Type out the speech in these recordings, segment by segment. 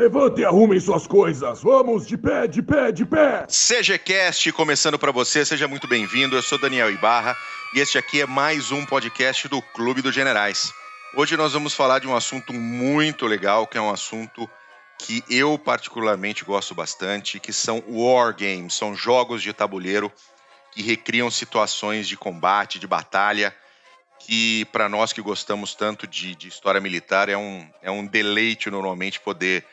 Levante e arrumem suas coisas. Vamos, de pé, de pé, de pé. CGCast começando para você, seja muito bem-vindo. Eu sou Daniel Ibarra e este aqui é mais um podcast do Clube dos Generais. Hoje nós vamos falar de um assunto muito legal, que é um assunto que eu particularmente gosto bastante, que são War Games, são jogos de tabuleiro que recriam situações de combate, de batalha, que para nós que gostamos tanto de história militar é um deleite normalmente poder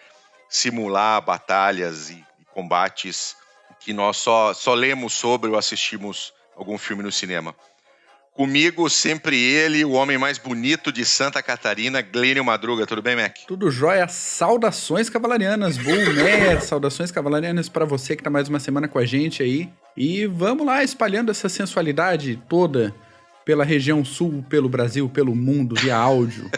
simular batalhas e combates que nós só lemos sobre ou assistimos algum filme no cinema. Comigo, sempre ele, o homem mais bonito de Santa Catarina, Glênio Madruga. Tudo bem, Mac? Tudo jóia. Saudações cavalarianas. Boomer, saudações cavalarianas para você que tá mais uma semana com a gente aí. E vamos lá, espalhando essa sensualidade toda pela região sul, pelo Brasil, pelo mundo, via áudio.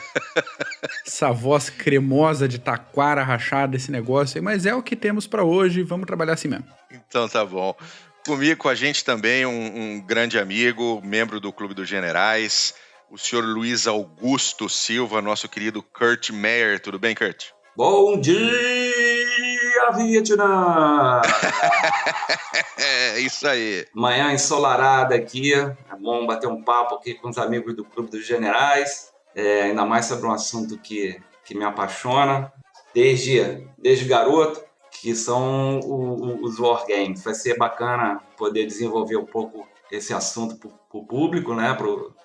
Essa voz cremosa de taquara rachada, esse negócio aí. Mas é o que temos para hoje, vamos trabalhar assim mesmo. Então tá bom. Comigo, com a gente também, um grande amigo, membro do Clube dos Generais, o senhor Luiz Augusto Silva, nosso querido Kurt Meyer. Tudo bem, Kurt? Bom dia, Vietnã! É isso aí. Manhã ensolarada aqui, é bom bater um papo aqui com os amigos do Clube dos Generais, ainda mais sobre um assunto que me apaixona desde garoto, que são os War Games. Vai ser bacana poder desenvolver um pouco esse assunto para o público, né?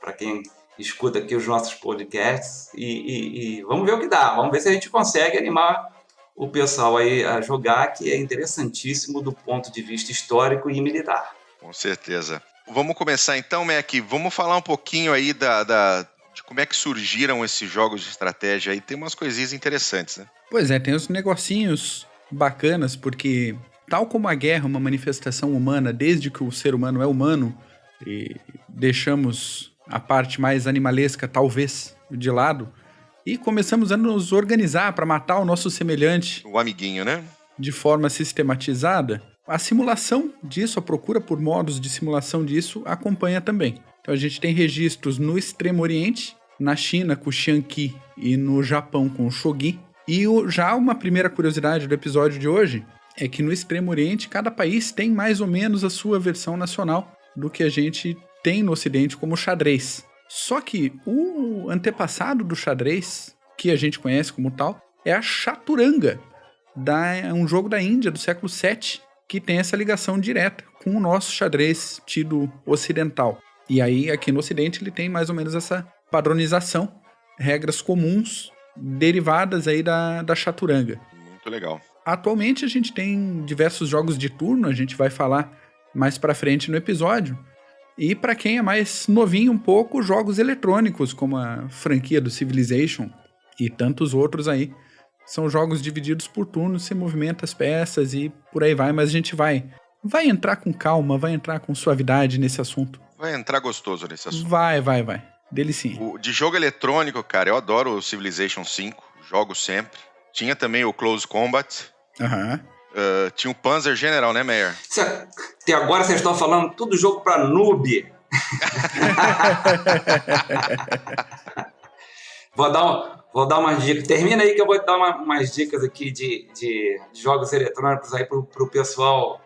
Para quem escuta aqui os nossos podcasts e vamos ver o que dá, vamos ver se a gente consegue animar o pessoal aí a jogar, que é interessantíssimo do ponto de vista histórico e militar. Com certeza. Vamos começar então, Mac, vamos falar um pouquinho aí de como é que surgiram esses jogos de estratégia aí, tem umas coisinhas interessantes, né? Pois é, tem uns negocinhos bacanas, porque tal como a guerra é uma manifestação humana, desde que o ser humano é humano, e deixamos a parte mais animalesca, talvez, de lado, e começamos a nos organizar para matar o nosso semelhante. O amiguinho, né? De forma sistematizada. A simulação disso, a procura por modos de simulação disso, acompanha também. Então a gente tem registros no Extremo Oriente, na China com o Xiangqi e no Japão com o Shogi. E já uma primeira curiosidade do episódio de hoje é que no Extremo Oriente cada país tem mais ou menos a sua versão nacional do que a gente tem no Ocidente como xadrez. Só que o antepassado do xadrez, que a gente conhece como tal, é a chaturanga, um jogo da Índia do século VII, que tem essa ligação direta com o nosso xadrez tido ocidental. E aí, aqui no Ocidente, ele tem mais ou menos essa padronização, regras comuns derivadas aí da chaturanga. Muito legal. Atualmente, a gente tem diversos jogos de turno, a gente vai falar mais pra frente no episódio. E para quem é mais novinho um pouco, jogos eletrônicos, como a franquia do Civilization e tantos outros aí. São jogos divididos por turnos, você movimenta as peças e por aí vai, mas a gente vai entrar com calma, vai entrar com suavidade nesse assunto. Vai entrar gostoso nesse assunto. Vai. Delicinha. De jogo eletrônico, cara, eu adoro o Civilization 5, jogo sempre. Tinha também o Close Combat. Aham. Tinha o Panzer General, né, Meyer? Até agora vocês estão falando tudo jogo para noob. Vou dar umas dicas. Termina aí que eu vou dar umas dicas aqui de jogos eletrônicos aí pro pessoal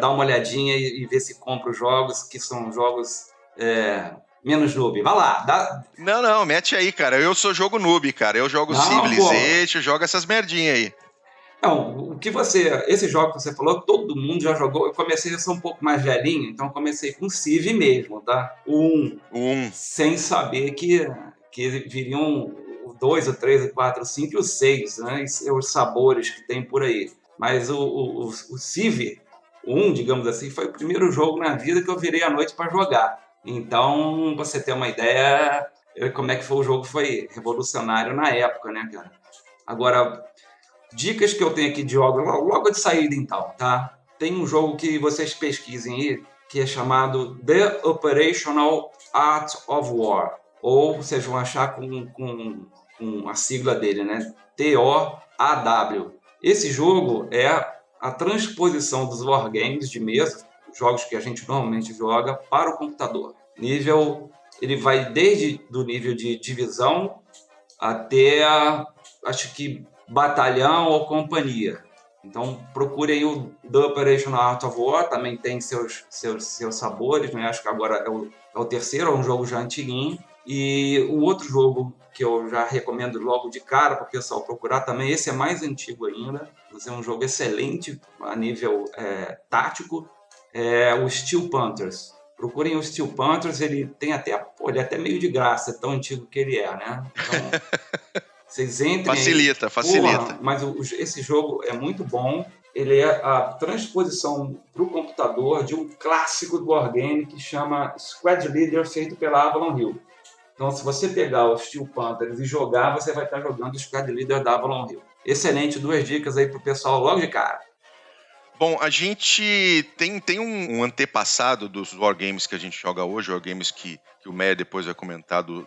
dar uma olhadinha e ver se compra os jogos, que são jogos menos noob. Vai lá. Não, mete aí, cara. Eu sou jogo noob, cara. Eu jogo Civilization, jogo essas merdinhas aí. Não, esse jogo que você falou, todo mundo já jogou. Eu comecei a ser um pouco mais velhinho, então comecei com o Civ mesmo, tá? O 1. Sem saber que viriam o 2, o 3, o 4, o 5 e o 6, né? E os sabores que tem por aí. Mas o Civ 1, digamos assim, foi o primeiro jogo na vida que eu virei à noite para jogar. Então, você ter uma ideia como é que foi o jogo, foi revolucionário na época, né, cara? Agora, dicas que eu tenho aqui de jogos, logo de saída então, tá? Tem um jogo que vocês pesquisem aí, que é chamado The Operational Art of War. Ou vocês vão achar com a sigla dele, né? TOAW. Esse jogo é a transposição dos wargames de mesa, jogos que a gente normalmente joga, para o computador. Ele vai desde do nível de divisão até, acho que batalhão ou companhia. Então, procure aí o The Operational Art of War, também tem seus sabores, né? Acho que agora é o terceiro, é um jogo já antiguinho. E o outro jogo que eu já recomendo logo de cara para o pessoal procurar também, esse é mais antigo ainda, mas é um jogo excelente a nível tático, é o Steel Panthers. Procurem o Steel Panthers, ele é até meio de graça, é tão antigo que ele é, né? Então, vocês entrem facilita. Porra, mas esse jogo é muito bom. Ele é a transposição para o computador de um clássico do Wargame que chama Squad Leader, feito pela Avalon Hill. Então, se você pegar o Steel Panthers e jogar, você vai estar jogando o Squad Leader da Avalon Hill. Excelente, 2 dicas aí pro pessoal logo de cara. Bom, a gente tem um antepassado dos Wargames que a gente joga hoje, Wargames que o Meyer depois vai comentar do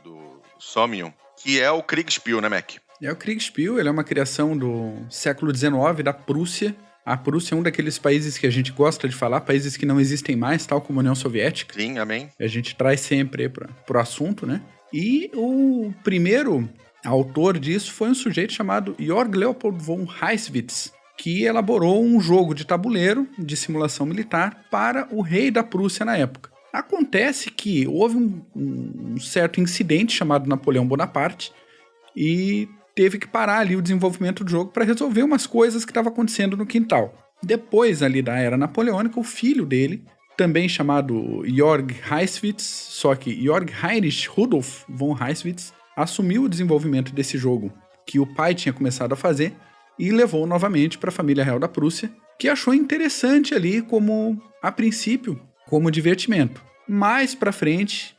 Somnium, que é o Kriegspiel, né, Mac? É o Kriegspiel, ele é uma criação do século XIX, da Prússia. A Prússia é um daqueles países que a gente gosta de falar, países que não existem mais, tal como a União Soviética. Sim, amém. A gente traz sempre pro assunto, né? E o primeiro autor disso foi um sujeito chamado Georg Leopold von Heisswitz, que elaborou um jogo de tabuleiro de simulação militar para o rei da Prússia na época. Acontece que houve um certo incidente chamado Napoleão Bonaparte e teve que parar ali o desenvolvimento do jogo para resolver umas coisas que estavam acontecendo no quintal. Depois ali da era napoleônica, o filho dele, também chamado Georg Heisswitz, só que Georg Heinrich Rudolf von Heisswitz, assumiu o desenvolvimento desse jogo que o pai tinha começado a fazer e levou novamente para a família real da Prússia, que achou interessante ali a princípio, como divertimento. Mais para frente,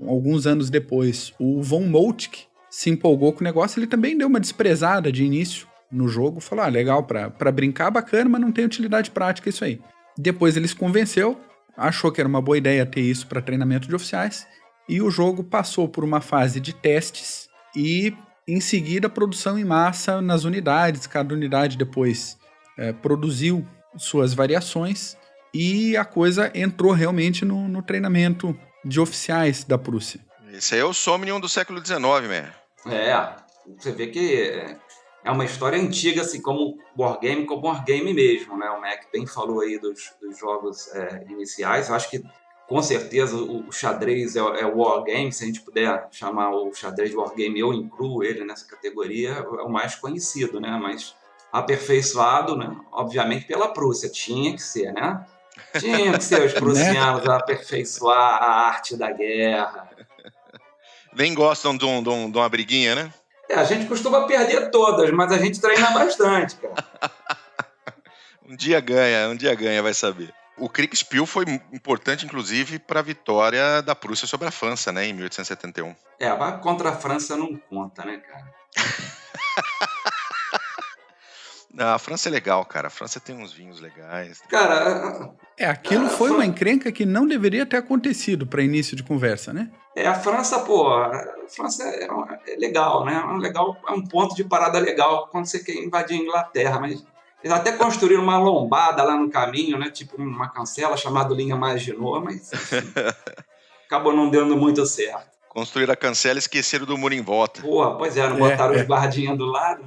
alguns anos depois, o von Moltke se empolgou com o negócio, ele também deu uma desprezada de início no jogo, falou, legal, para brincar, bacana, mas não tem utilidade prática isso aí. Depois ele se convenceu, achou que era uma boa ideia ter isso para treinamento de oficiais, e o jogo passou por uma fase de testes e, em seguida, produção em massa nas unidades. Cada unidade depois produziu suas variações e a coisa entrou realmente no treinamento de oficiais da Prússia. Esse aí é o Somnium do século XIX, né? Você vê que é uma história antiga, assim, como Wargame mesmo, né? O Mac bem falou aí dos jogos iniciais. Eu acho que, com certeza, o xadrez é o Wargame. Se a gente puder chamar o xadrez de Wargame, eu incluo ele nessa categoria, é o mais conhecido, né? Mas aperfeiçoado, né? Obviamente, pela Prússia. Tinha que ser, né? Tinha que ser os prussianos a aperfeiçoar a arte da guerra. Nem gostam de uma briguinha, né? A gente costuma perder todas, mas a gente treina bastante, cara. Um dia ganha, vai saber. O Kriegspiel foi importante, inclusive, para a vitória da Prússia sobre a França, né, em 1871. Mas contra a França não conta, né, cara? Não, a França é legal, cara. A França tem uns vinhos legais. Cara... aquilo foi uma encrenca que não deveria ter acontecido para início de conversa, né? A França, a França é legal, né? É um ponto de parada legal quando você quer invadir a Inglaterra, mas eles até construíram uma lombada lá no caminho, né? Tipo uma cancela chamada Linha Maginot, mas assim, acabou não dando muito certo. Construíram a cancela e esqueceram do muro em volta. Pois é, não botaram os guardinhas do lado.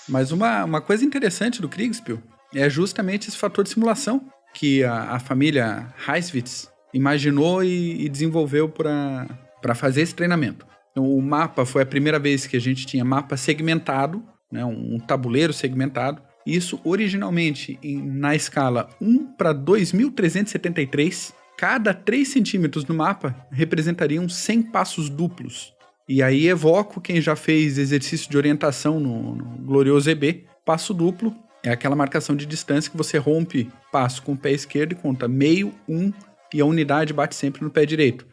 Mas uma coisa interessante do Kriegspiel é justamente esse fator de simulação que a família Heisswitz imaginou e desenvolveu para fazer esse treinamento. Então, o mapa foi a primeira vez que a gente tinha mapa segmentado, né, um tabuleiro segmentado. Isso originalmente na escala 1:2373. Cada 3 centímetros no mapa representariam 100 passos duplos. E aí evoco quem já fez exercício de orientação no glorioso EB. Passo duplo é aquela marcação de distância que você rompe passo com o pé esquerdo e conta meio, 1, e a unidade bate sempre no pé direito.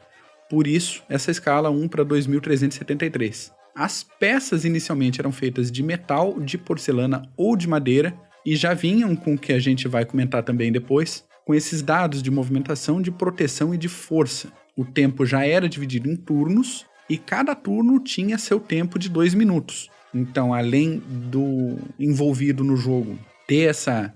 Por isso, essa escala 1:2373. As peças inicialmente eram feitas de metal, de porcelana ou de madeira e já vinham com o que a gente vai comentar também depois, com esses dados de movimentação, de proteção e de força. O tempo já era dividido em turnos e cada turno tinha seu tempo de 2 minutos. Então, além do envolvido no jogo ter essa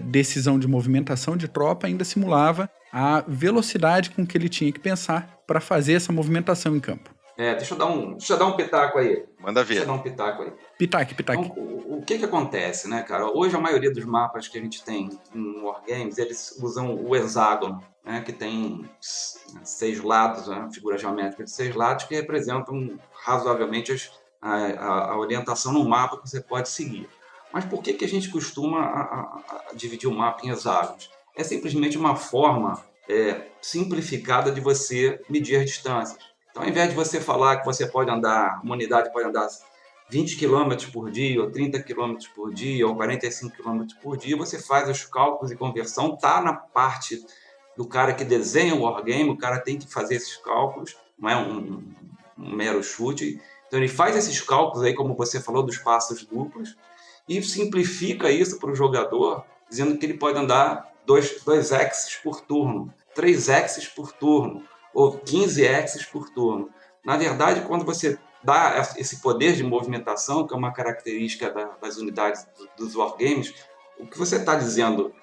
decisão de movimentação de tropa, ainda simulava a velocidade com que ele tinha que pensar para fazer essa movimentação em campo. Deixa eu dar um pitaco aí. Manda ver. Deixa eu dar um pitaco aí. Pitaque. Então, o que acontece, né, cara? Hoje a maioria dos mapas que a gente tem em Wargames, eles usam o hexágono, né, que tem 6 lados, né, figura geométrica de 6 lados, que representam razoavelmente a orientação no mapa que você pode seguir. Mas por que a gente costuma a dividir o mapa em hexágonos? É simplesmente uma forma simplificada de você medir as distâncias. Então, ao invés de você falar que você pode andar, uma unidade pode andar 20 km por dia, ou 30 km por dia, ou 45 km por dia, você faz os cálculos e conversão, está na parte do cara que desenha o wargame, o cara tem que fazer esses cálculos, não é um mero chute. Então ele faz esses cálculos aí, como você falou, dos passos duplos, e simplifica isso para o jogador, dizendo que ele pode andar 2 axes por turno, 3 axes por turno, ou 15 axes por turno. Na verdade, quando você dá esse poder de movimentação, que é uma característica das unidades dos wargames, o que você está dizendo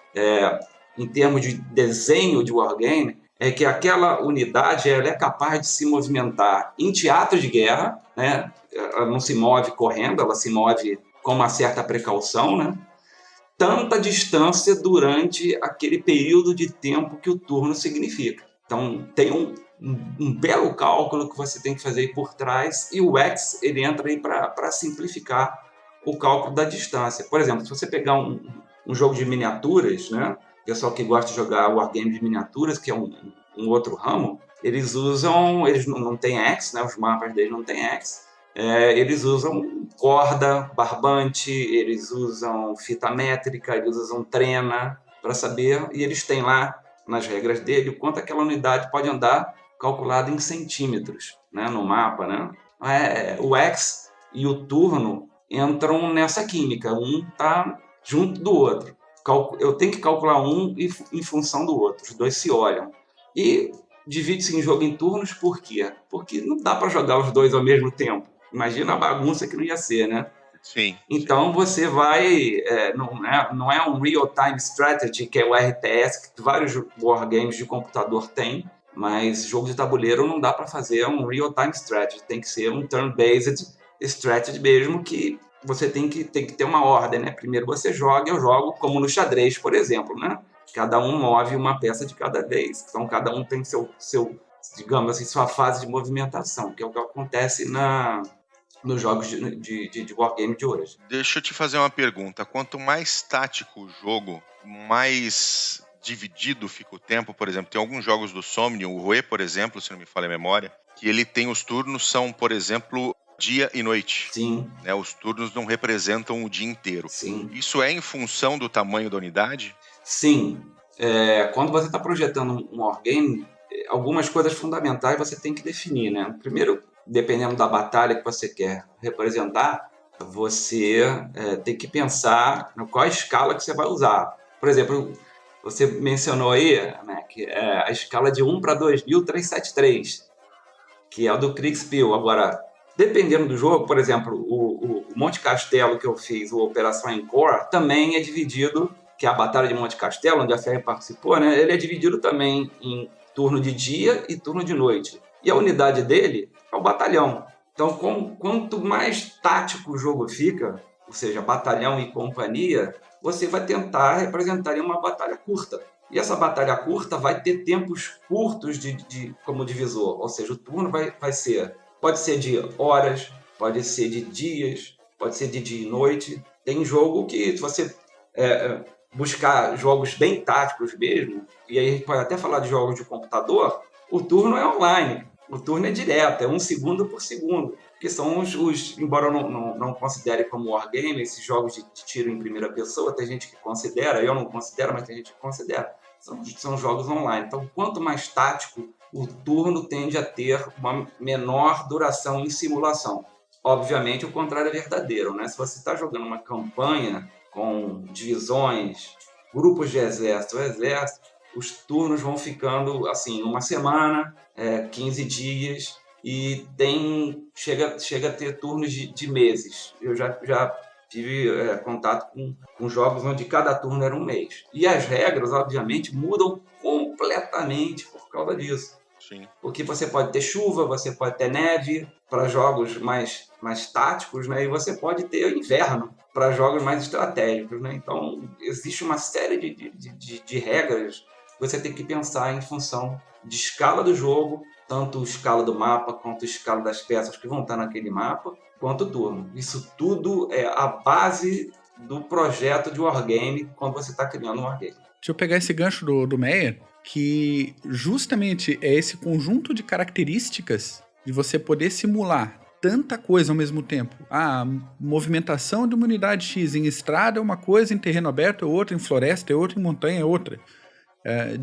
em termos de desenho de wargame é que aquela unidade ela é capaz de se movimentar em teatro de guerra, né? Ela não se move correndo, ela se move com uma certa precaução, né? Tanta distância durante aquele período de tempo que o turno significa. Então, tem um belo cálculo que você tem que fazer aí por trás, e o X ele entra aí para simplificar o cálculo da distância. Por exemplo, se você pegar um jogo de miniaturas, né? O pessoal que gosta de jogar wargame de miniaturas, que é um outro ramo, eles não têm X, né? Os mapas deles não têm X. Eles usam corda, barbante, eles usam fita métrica, eles usam trena para saber, e eles têm lá nas regras dele o quanto aquela unidade pode andar calculado em centímetros, né, no mapa, né? O X e o turno entram nessa química, um está junto do outro. Eu tenho que calcular um em função do outro, os dois se olham. E divide-se em jogo em turnos, por quê? Porque não dá para jogar os dois ao mesmo tempo. Imagina a bagunça que não ia ser, né? Sim. Então você vai... não é um real-time strategy, que é o RTS, que vários wargames de computador têm, mas jogo de tabuleiro não dá para fazer um real-time strategy. Tem que ser um turn-based strategy mesmo, que você tem que ter uma ordem, né? Primeiro você joga, eu jogo, como no xadrez, por exemplo, né? Cada um move uma peça de cada vez. Então cada um tem seu digamos assim, sua fase de movimentação, que é o que acontece nos jogos de wargame de hoje. Deixa eu te fazer uma pergunta. Quanto mais tático o jogo, mais dividido fica o tempo. Por exemplo, tem alguns jogos do Somnium, o Rue, por exemplo, se não me falha a memória, que ele tem os turnos, são, por exemplo, dia e noite. Sim. Né? Os turnos não representam o dia inteiro. Sim. Isso é em função do tamanho da unidade? Sim. Quando você está projetando um wargame, algumas coisas fundamentais você tem que definir, né? Primeiro, dependendo da batalha que você quer representar, você tem que pensar em qual a escala que você vai usar. Por exemplo, você mencionou aí, Mac, a escala de 1 para 2373, que é a do Kriegspiel. Agora, dependendo do jogo, por exemplo, o Monte Castelo que eu fiz, o Operação Encore, também é dividido, que é a Batalha de Monte Castelo, onde a Ferry participou, né? Ele é dividido também em turno de dia e turno de noite. E a unidade dele é o batalhão. Então, quanto mais tático o jogo fica, ou seja, batalhão e companhia, você vai tentar representar em uma batalha curta. E essa batalha curta vai ter tempos curtos como divisor. Ou seja, o turno pode ser de horas, pode ser de dias, pode ser de dia e noite. Tem jogo que, se você buscar jogos bem táticos mesmo, e aí a gente pode até falar de jogos de computador, o turno é online, o turno é direto, é 1 segundo por segundo, que são embora eu não considere como wargame, esses jogos de tiro em primeira pessoa, tem gente que considera, eu não considero, mas tem gente que considera, são jogos online. Então, quanto mais tático, o turno tende a ter uma menor duração em simulação. Obviamente, o contrário é verdadeiro, né? Se você está jogando uma campanha com divisões, grupos de exército, os turnos vão ficando assim, uma semana, 15 dias, e chega a ter turnos de meses. Eu já tive contato com jogos onde cada turno era um mês. E as regras, obviamente, mudam completamente por causa disso. Sim. Porque você pode ter chuva, você pode ter neve para jogos mais táticos, né? E você pode ter inverno para jogos mais estratégicos, né? Então, existe uma série de regras que você tem que pensar em função de escala do jogo, tanto escala do mapa, quanto escala das peças que vão estar naquele mapa, quanto o turno. Isso tudo é a base do projeto de Wargame quando você está criando um Wargame. Deixa eu pegar esse gancho do Meyer, que justamente é esse conjunto de características de você poder simular tanta coisa ao mesmo tempo. A movimentação de uma unidade X em estrada é uma coisa, em terreno aberto é outra, em floresta é outra, em montanha é outra.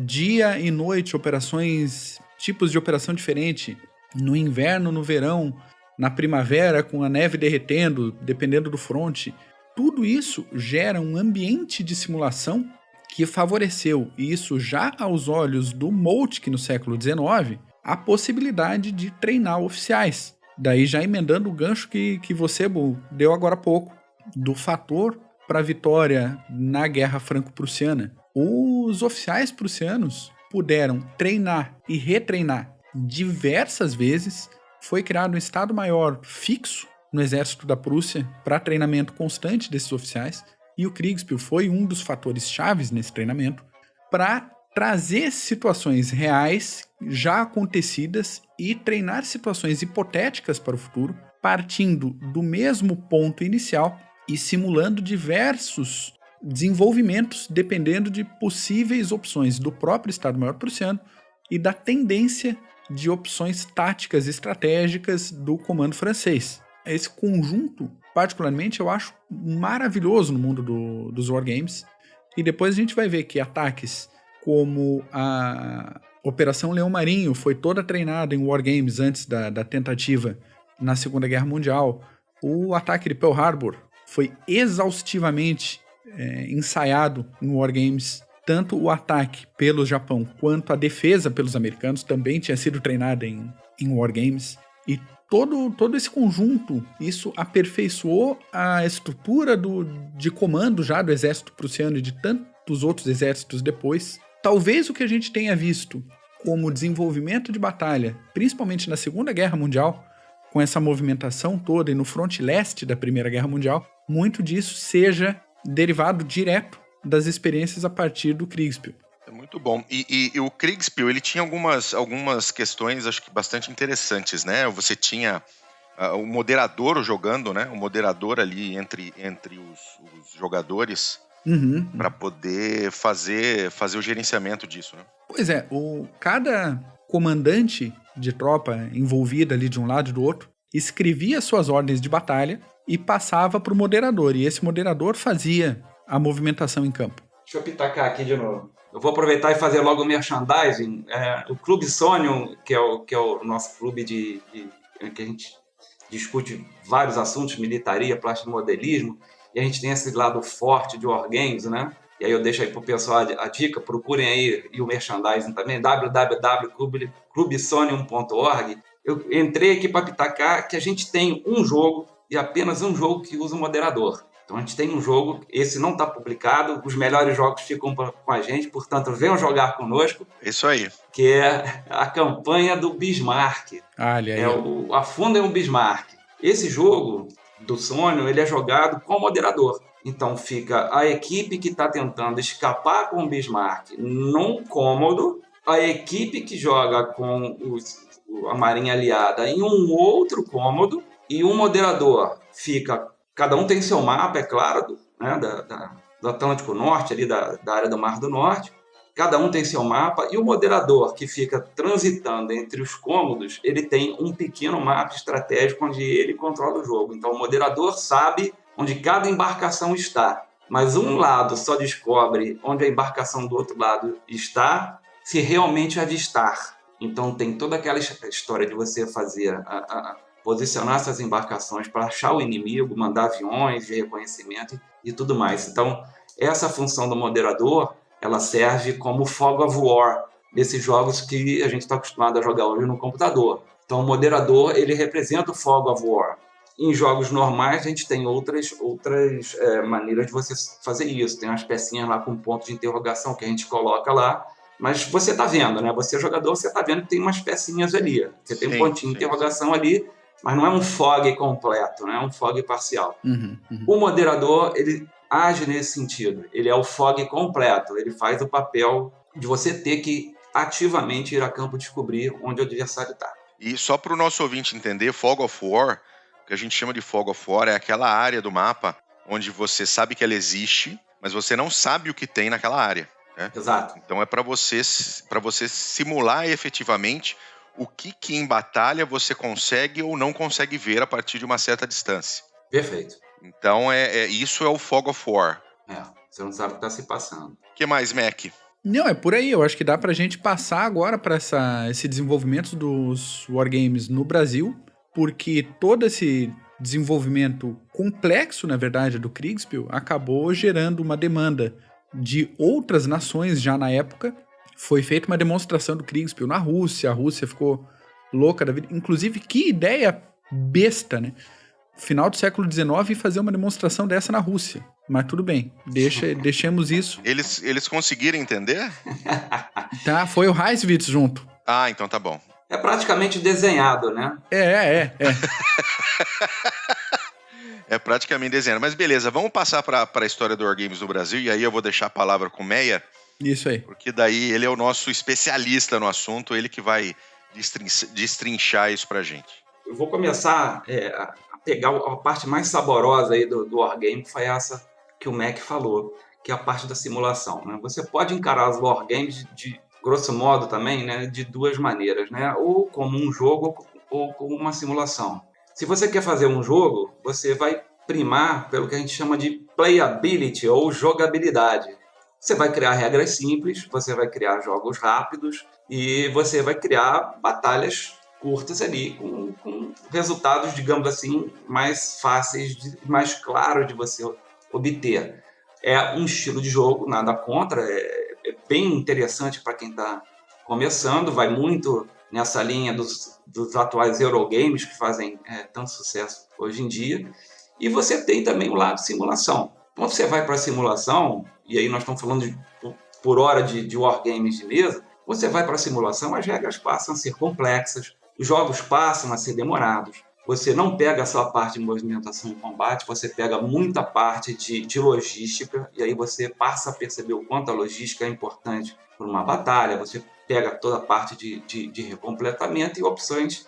Dia e noite, operações, tipos de operação diferente. No inverno, no verão, na primavera, com a neve derretendo, dependendo do fronte. Tudo isso gera um ambiente de simulação que favoreceu, e isso já aos olhos do Moltke no século XIX, a possibilidade de treinar oficiais. Daí já emendando o gancho que você deu agora há pouco, do fator para a vitória na Guerra Franco-Prussiana. Os oficiais prussianos puderam treinar e retreinar diversas vezes. Foi criado um Estado-Maior fixo no exército da Prússia para treinamento constante desses oficiais. E o Kriegspiel foi um dos fatores chaves nesse treinamento para trazer situações reais já acontecidas e treinar situações hipotéticas para o futuro, partindo do mesmo ponto inicial e simulando diversos desenvolvimentos dependendo de possíveis opções do próprio Estado-Maior prussiano e da tendência de opções táticas estratégicas do comando francês. Esse conjunto, particularmente, eu acho maravilhoso no mundo dos Wargames. E depois a gente vai ver que ataques como a Operação Leão Marinho foi toda treinada em Wargames antes da tentativa na Segunda Guerra Mundial. O ataque de Pearl Harbor foi exaustivamente ensaiado em Wargames. Tanto o ataque pelo Japão quanto a defesa pelos americanos também tinha sido treinada em Wargames. E todo esse conjunto, isso aperfeiçoou a estrutura de comando já do exército prussiano e de tantos outros exércitos depois. Talvez o que a gente tenha visto como desenvolvimento de batalha, principalmente na Segunda Guerra Mundial, com essa movimentação toda e no fronte leste da Primeira Guerra Mundial, muito disso seja derivado direto das experiências a partir do Kriegspiel. É muito bom. E o Kriegspiel, ele tinha algumas questões, acho que bastante interessantes, né? Você tinha o moderador jogando, né? O moderador ali entre os jogadores para poder fazer o gerenciamento disso, né? Pois é, cada comandante de tropa envolvida ali de um lado e do outro escrevia suas ordens de batalha e passava para o moderador. E esse moderador fazia a movimentação em campo. Deixa eu pitacar aqui de novo. Eu vou aproveitar e fazer logo o merchandising. O Clube Sonium, que é o nosso clube que a gente discute vários assuntos, militaria, plasmodelismo, e a gente tem esse lado forte de Wargames, né? E aí eu deixo aí pro pessoal a dica, procurem aí e o merchandising também, www.clubsonium.org. Eu entrei aqui para pitacar que a gente tem um jogo, e apenas um jogo que usa o moderador. Então a gente tem um jogo, esse não está publicado, os melhores jogos ficam com a gente, portanto venham jogar conosco. Isso aí. Que é a campanha do Bismarck. Afundem o Bismarck. Esse jogo do Sonium, ele é jogado com o moderador. Então fica a equipe que está tentando escapar com o Bismarck num cômodo, a equipe que joga com a Marinha Aliada em um outro cômodo, e um moderador fica... Cada um tem seu mapa, é claro, né, do Atlântico Norte, ali da área do Mar do Norte. Cada um tem seu mapa, e o moderador que fica transitando entre os cômodos, ele tem um pequeno mapa estratégico onde ele controla o jogo. Então o moderador sabe onde cada embarcação está, mas um lado só descobre onde a embarcação do outro lado está se realmente avistar. Então tem toda aquela história de você fazer posicionar essas embarcações para achar o inimigo, mandar aviões de reconhecimento e tudo mais. Então, essa função do moderador, ela serve como fog of war desses jogos que a gente está acostumado a jogar hoje no computador. Então, o moderador, ele representa o fog of war. Em jogos normais, a gente tem outras maneiras de você fazer isso. Tem umas pecinhas lá com ponto de interrogação que a gente coloca lá Mas você está vendo, né? Você, jogador, você está vendo que tem umas pecinhas ali. Você tem um pontinho de interrogação ali, mas não é um fog completo, né? É um fog parcial. O moderador, ele age nesse sentido. Ele é o fog completo. Ele faz o papel de você ter que ativamente ir a campo descobrir onde o adversário está. E só para o nosso ouvinte entender, Fog of War, que a gente chama de Fog of War, é aquela área do mapa onde você sabe que ela existe, mas você não sabe o que tem naquela área. Né? Exato. Então é para você simular efetivamente o que em batalha você consegue ou não consegue ver a partir de uma certa distância. Perfeito. Então isso é o Fog of War. Você não sabe o que está se passando. O que mais, Mac? Não, é por aí. Eu acho que dá pra gente passar agora para esse desenvolvimento dos wargames no Brasil, porque todo esse desenvolvimento complexo, na verdade, do Kriegspiel acabou gerando uma demanda de outras nações já na época. Foi feita uma demonstração do Kriegspiel na Rússia, a Rússia ficou louca da vida. Inclusive, que ideia besta, né? Final do século XIX fazer uma demonstração dessa na Rússia. Mas tudo bem, deixemos isso. Eles conseguiram entender? Tá, foi o Heiswitz junto. Ah, então tá bom. É praticamente desenhado, né? É. É praticamente desenhado. Mas beleza, vamos passar para a história do Wargames no Brasil, e aí eu vou deixar a palavra com o Meia. Isso aí. Porque daí ele é o nosso especialista no assunto, ele que vai destrinchar isso pra gente. Eu vou começar a pegar a parte mais saborosa aí do Wargame, que foi essa que o Mac falou, que é a parte da simulação. Né? Você pode encarar os Wargames de grosso modo também, né, de duas maneiras, né? Ou como um jogo ou como uma simulação. Se você quer fazer um jogo, você vai primar pelo que a gente chama de playability ou jogabilidade. Você vai criar regras simples, você vai criar jogos rápidos e você vai criar batalhas curtas ali, com resultados, digamos assim, mais fáceis, mais claros de você obter. É um estilo de jogo, nada contra, é bem interessante para quem está começando, vai muito nessa linha dos atuais Eurogames que fazem tanto sucesso hoje em dia. E você tem também o lado simulação. Quando você vai para a simulação, e aí nós estamos falando por hora de wargames de mesa, você vai para a simulação, as regras passam a ser complexas, os jogos passam a ser demorados, você não pega só a parte de movimentação e combate, você pega muita parte de logística, e aí você passa a perceber o quanto a logística é importante para uma batalha, você pega toda a parte de recompletamento e opções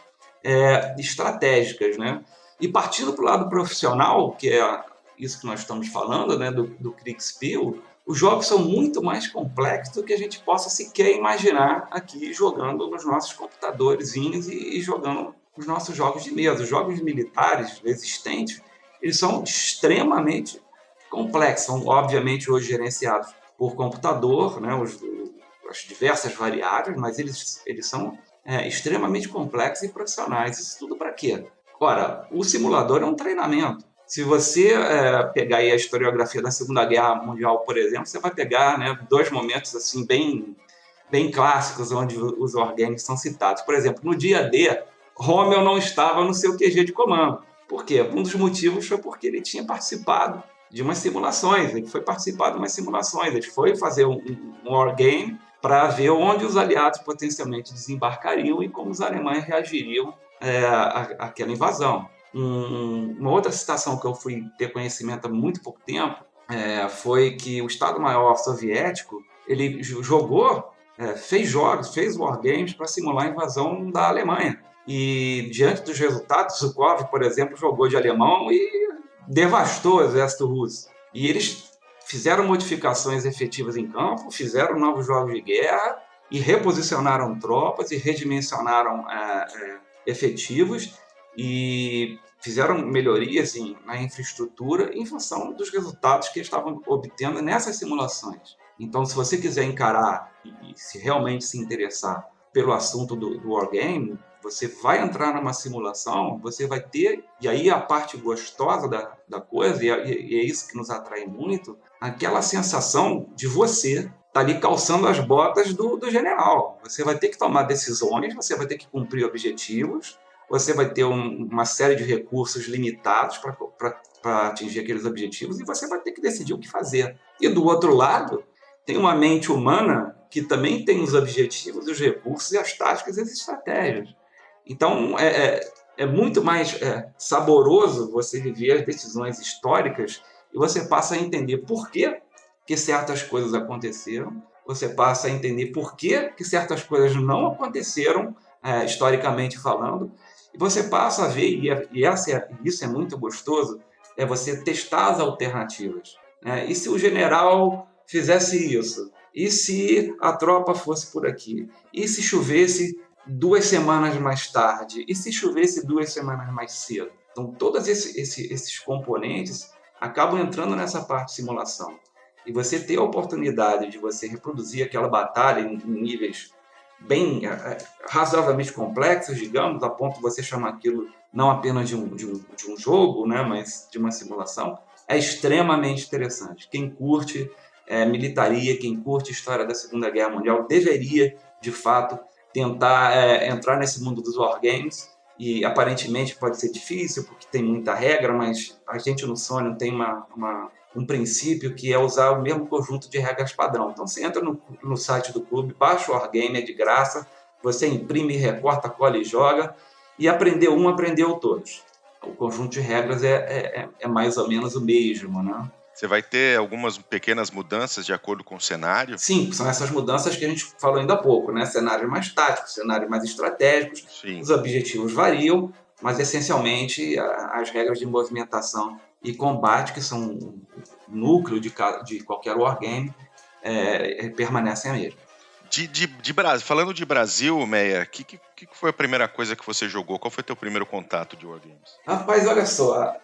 estratégicas, né? E partindo para o lado profissional, que é isso que nós estamos falando, né, do Kriegspiel, os jogos são muito mais complexos do que a gente possa sequer imaginar aqui jogando nos nossos computadorzinhos e jogando os nossos jogos de mesa. Os jogos militares existentes, eles são extremamente complexos, são obviamente hoje gerenciados por computador, né, as diversas variáveis, mas eles são extremamente complexos e profissionais. Isso tudo para quê? Ora, o simulador é um treinamento. Se você pegar aí a historiografia da Segunda Guerra Mundial, por exemplo, você vai pegar, né, dois momentos assim, bem clássicos onde os wargames são citados. Por exemplo, no dia D, Rommel não estava no seu QG de comando. Por quê? Um dos motivos foi porque ele tinha participado de umas simulações. Ele foi participar de umas simulações. Ele foi fazer um wargame para ver onde os aliados potencialmente desembarcariam e como os alemães reagiriam àquela invasão. Uma outra citação que eu fui ter conhecimento há muito pouco tempo foi que o Estado-Maior soviético ele fez wargames para simular a invasão da Alemanha. E diante dos resultados, Zhukov, por exemplo, jogou de alemão e devastou o exército russo. E eles fizeram modificações efetivas em campo, fizeram novos jogos de guerra e reposicionaram tropas e redimensionaram efetivos e fizeram melhorias na infraestrutura em função dos resultados que eles estavam obtendo nessas simulações. Então, se você quiser encarar e se realmente se interessar pelo assunto do wargame, você vai entrar numa simulação, você vai ter, e aí a parte gostosa da coisa, e é isso que nos atrai muito, aquela sensação de você estar ali calçando as botas do general. Você vai ter que tomar decisões, você vai ter que cumprir objetivos, você vai ter uma série de recursos limitados para atingir aqueles objetivos e você vai ter que decidir o que fazer. E do outro lado, tem uma mente humana que também tem os objetivos, os recursos e as táticas e as estratégias. Então, é muito mais saboroso você viver as decisões históricas e você passa a entender por que certas coisas aconteceram, você passa a entender por que certas coisas não aconteceram, historicamente falando, e você passa a ver, e isso é muito gostoso, é você testar as alternativas. E se o general fizesse isso? E se a tropa fosse por aqui? E se chovesse 2 semanas mais tarde? E se chovesse 2 semanas mais cedo? Então, todos esses componentes acabam entrando nessa parte de simulação. E você ter a oportunidade de você reproduzir aquela batalha em níveis bem razoavelmente complexos, digamos, a ponto de você chamar aquilo não apenas de um jogo, né, mas de uma simulação, é extremamente interessante. Quem curte militaria, quem curte história da Segunda Guerra Mundial, deveria, de fato, tentar entrar nesse mundo dos wargames. E aparentemente pode ser difícil, porque tem muita regra, mas a gente no Sonic tem um princípio que é usar o mesmo conjunto de regras padrão. Então você entra no site do clube, baixa o wargame, é de graça, você imprime, recorta, cola e joga, e aprendeu todos. O conjunto de regras é mais ou menos o mesmo, né? Você vai ter algumas pequenas mudanças de acordo com o cenário? Sim, são essas mudanças que a gente falou ainda há pouco, né? Cenários mais táticos, cenários mais estratégicos. Sim. Os objetivos variam, mas essencialmente as regras de movimentação e combate, que são o núcleo de qualquer wargame, permanecem a mesma. Falando de Brasil, Meia, o que foi a primeira coisa que você jogou? Qual foi o teu primeiro contato de wargames? Rapaz, olha só,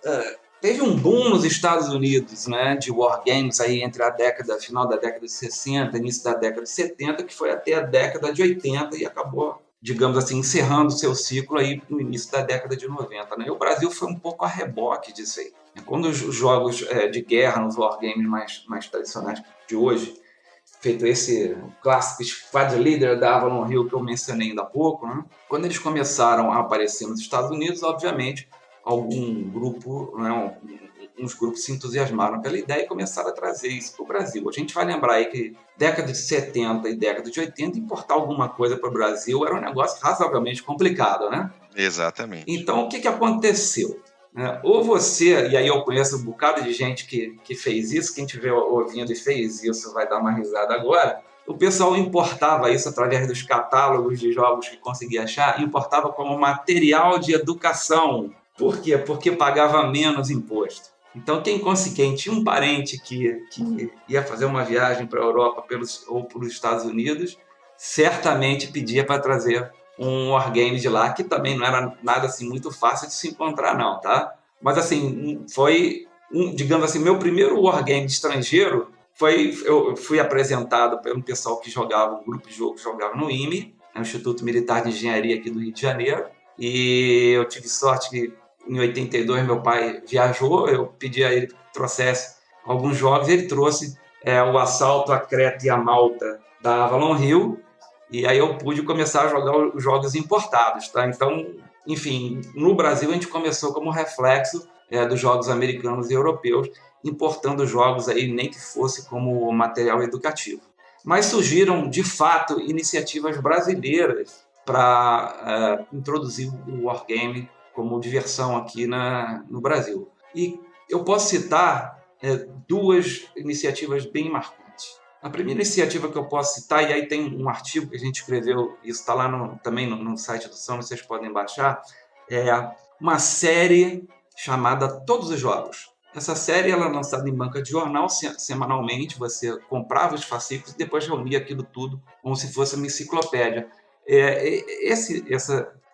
teve um boom nos Estados Unidos, né, de wargames aí entre final da década de 60, início da década de 70, que foi até a década de 80 e acabou, digamos assim, encerrando o seu ciclo aí no início da década de 90. Né? E o Brasil foi um pouco a reboque disso aí. Quando os jogos de guerra, nos wargames mais tradicionais de hoje, feito esse clássico Squad Leader da Avalon Hill que eu mencionei ainda há pouco, né? Quando eles começaram a aparecer nos Estados Unidos, obviamente, algum grupo, né, uns grupos se entusiasmaram pela ideia e começaram a trazer isso para o Brasil. A gente vai lembrar aí que década de 70 e década de 80, importar alguma coisa para o Brasil era um negócio razoavelmente complicado, né? Exatamente. Então, o que aconteceu? Ou você, e aí eu conheço um bocado de gente que fez isso, quem estiver ouvindo e fez isso vai dar uma risada agora, o pessoal importava isso através dos catálogos de jogos que conseguia achar, importava como material de educação. Por quê? Porque pagava menos imposto. Então, quem tinha um parente que ia fazer uma viagem para a Europa ou para os Estados Unidos, certamente pedia para trazer um wargame de lá, que também não era nada assim muito fácil de se encontrar, não, tá? Mas, assim, foi, digamos assim, meu primeiro wargame estrangeiro eu fui apresentado pelo pessoal que jogava, um grupo de jogo que jogava no IME, no Instituto Militar de Engenharia aqui do Rio de Janeiro, e eu tive sorte que em 82 meu pai viajou, eu pedi a ele que trouxesse alguns jogos, ele trouxe o Assalto à Creta e a Malta da Avalon Hill, e aí eu pude começar a jogar os jogos importados, tá? Então, enfim, no Brasil a gente começou como reflexo dos jogos americanos e europeus, importando jogos aí, nem que fosse como material educativo. Mas surgiram, de fato, iniciativas brasileiras para introduzir o wargame como diversão aqui no Brasil. E eu posso citar 2 iniciativas bem marcantes. A primeira iniciativa que eu posso citar, e aí tem um artigo que a gente escreveu, isso está lá também no site do Sonic, vocês podem baixar, é uma série chamada Todos os Jogos. Essa série ela é lançada em banca de jornal, semanalmente, você comprava os fascículos e depois reunia aquilo tudo como se fosse uma enciclopédia.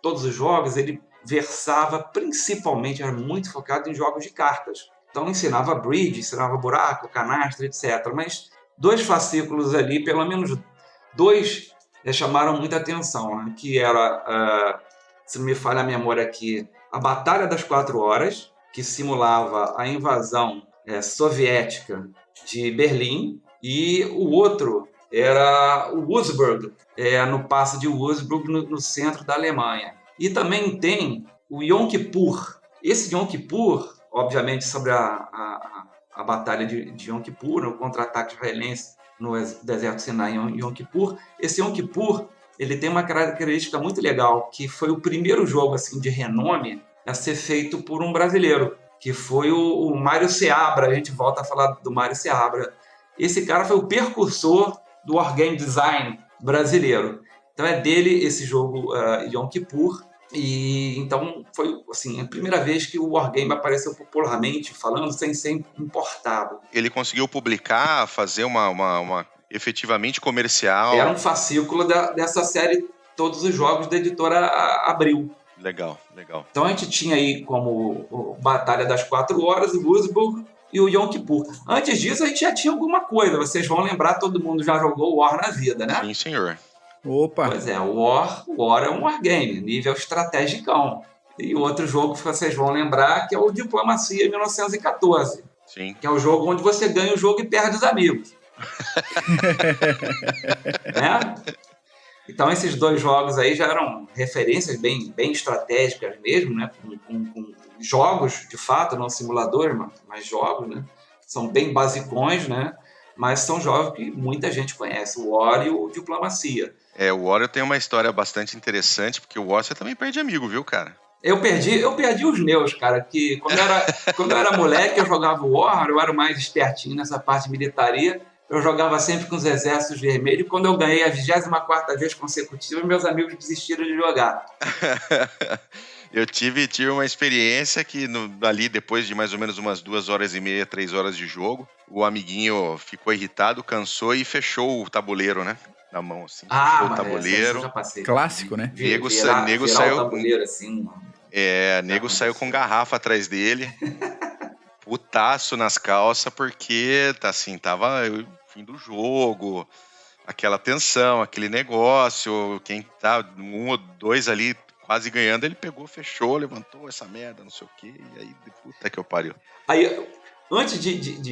Todos os Jogos, ele versava principalmente, era muito focado em jogos de cartas. Então ensinava bridge, ensinava buraco, canastra, etc. Mas 2 fascículos ali, pelo menos 2, chamaram muita atenção, né? Que era, se não me falha a memória aqui, a Batalha das 4 Horas, que simulava a invasão soviética de Berlim, e o outro era o Wurzburg, no Passo de Wurzburg, no centro da Alemanha. E também tem o Yom Kippur. Esse Yom Kippur, obviamente, sobre a Batalha de Yom Kippur, o contra-ataque israelense no deserto Sinai em Yom Kippur. Esse Yom Kippur, ele tem uma característica muito legal, que foi o primeiro jogo assim, de renome a ser feito por um brasileiro, que foi o Mário Seabra. A gente volta a falar do Mário Seabra. Esse cara foi o precursor do Wargame Design brasileiro. Então é dele esse jogo Yom Kippur. E então foi assim, a primeira vez que o Wargame apareceu popularmente falando sem ser importado. Ele conseguiu publicar, fazer uma efetivamente comercial. Era um fascículo dessa série, todos os jogos da editora Abril. Legal. Então a gente tinha aí como Batalha das 4 Horas, o Würzburg e o Yom Kippur. Antes disso a gente já tinha alguma coisa, vocês vão lembrar, todo mundo já jogou War na vida, né? Sim, senhor. Opa! Pois é, o War é um wargame, nível estrategicão. E o outro jogo que vocês vão lembrar que é o Diplomacia 1914. Sim. Que é o jogo onde você ganha o jogo e perde os amigos. Né? Então esses dois jogos aí já eram referências bem estratégicas mesmo, né? Com jogos, de fato, não simuladores, mas jogos, né? São bem basicões, né? Mas são jogos que muita gente conhece, o War e o Diplomacia. O War tem uma história bastante interessante, porque o War você também perde amigo, viu, cara? Eu perdi os meus, cara, que quando eu era moleque eu jogava o War, eu era o mais espertinho nessa parte de militaria, eu jogava sempre com os exércitos vermelhos, e quando eu ganhei a 24ª vez consecutiva, meus amigos desistiram de jogar. Eu tive uma experiência que ali, depois de mais ou menos umas 2h30, 3 horas de jogo, o amiguinho ficou irritado, cansou e fechou o tabuleiro, né? Na mão, assim. Fechou o tabuleiro. Eu já passei. Clássico, né? Nego virar saiu. O tabuleiro, assim. Nego saiu com garrafa atrás dele. Putaço nas calças, porque assim, tava o fim do jogo, aquela tensão, aquele negócio. Quem tá 1 ou 2 ali quase ganhando, ele pegou, fechou, levantou essa merda, não sei o quê, e aí, puta que eu pariu. Aí, antes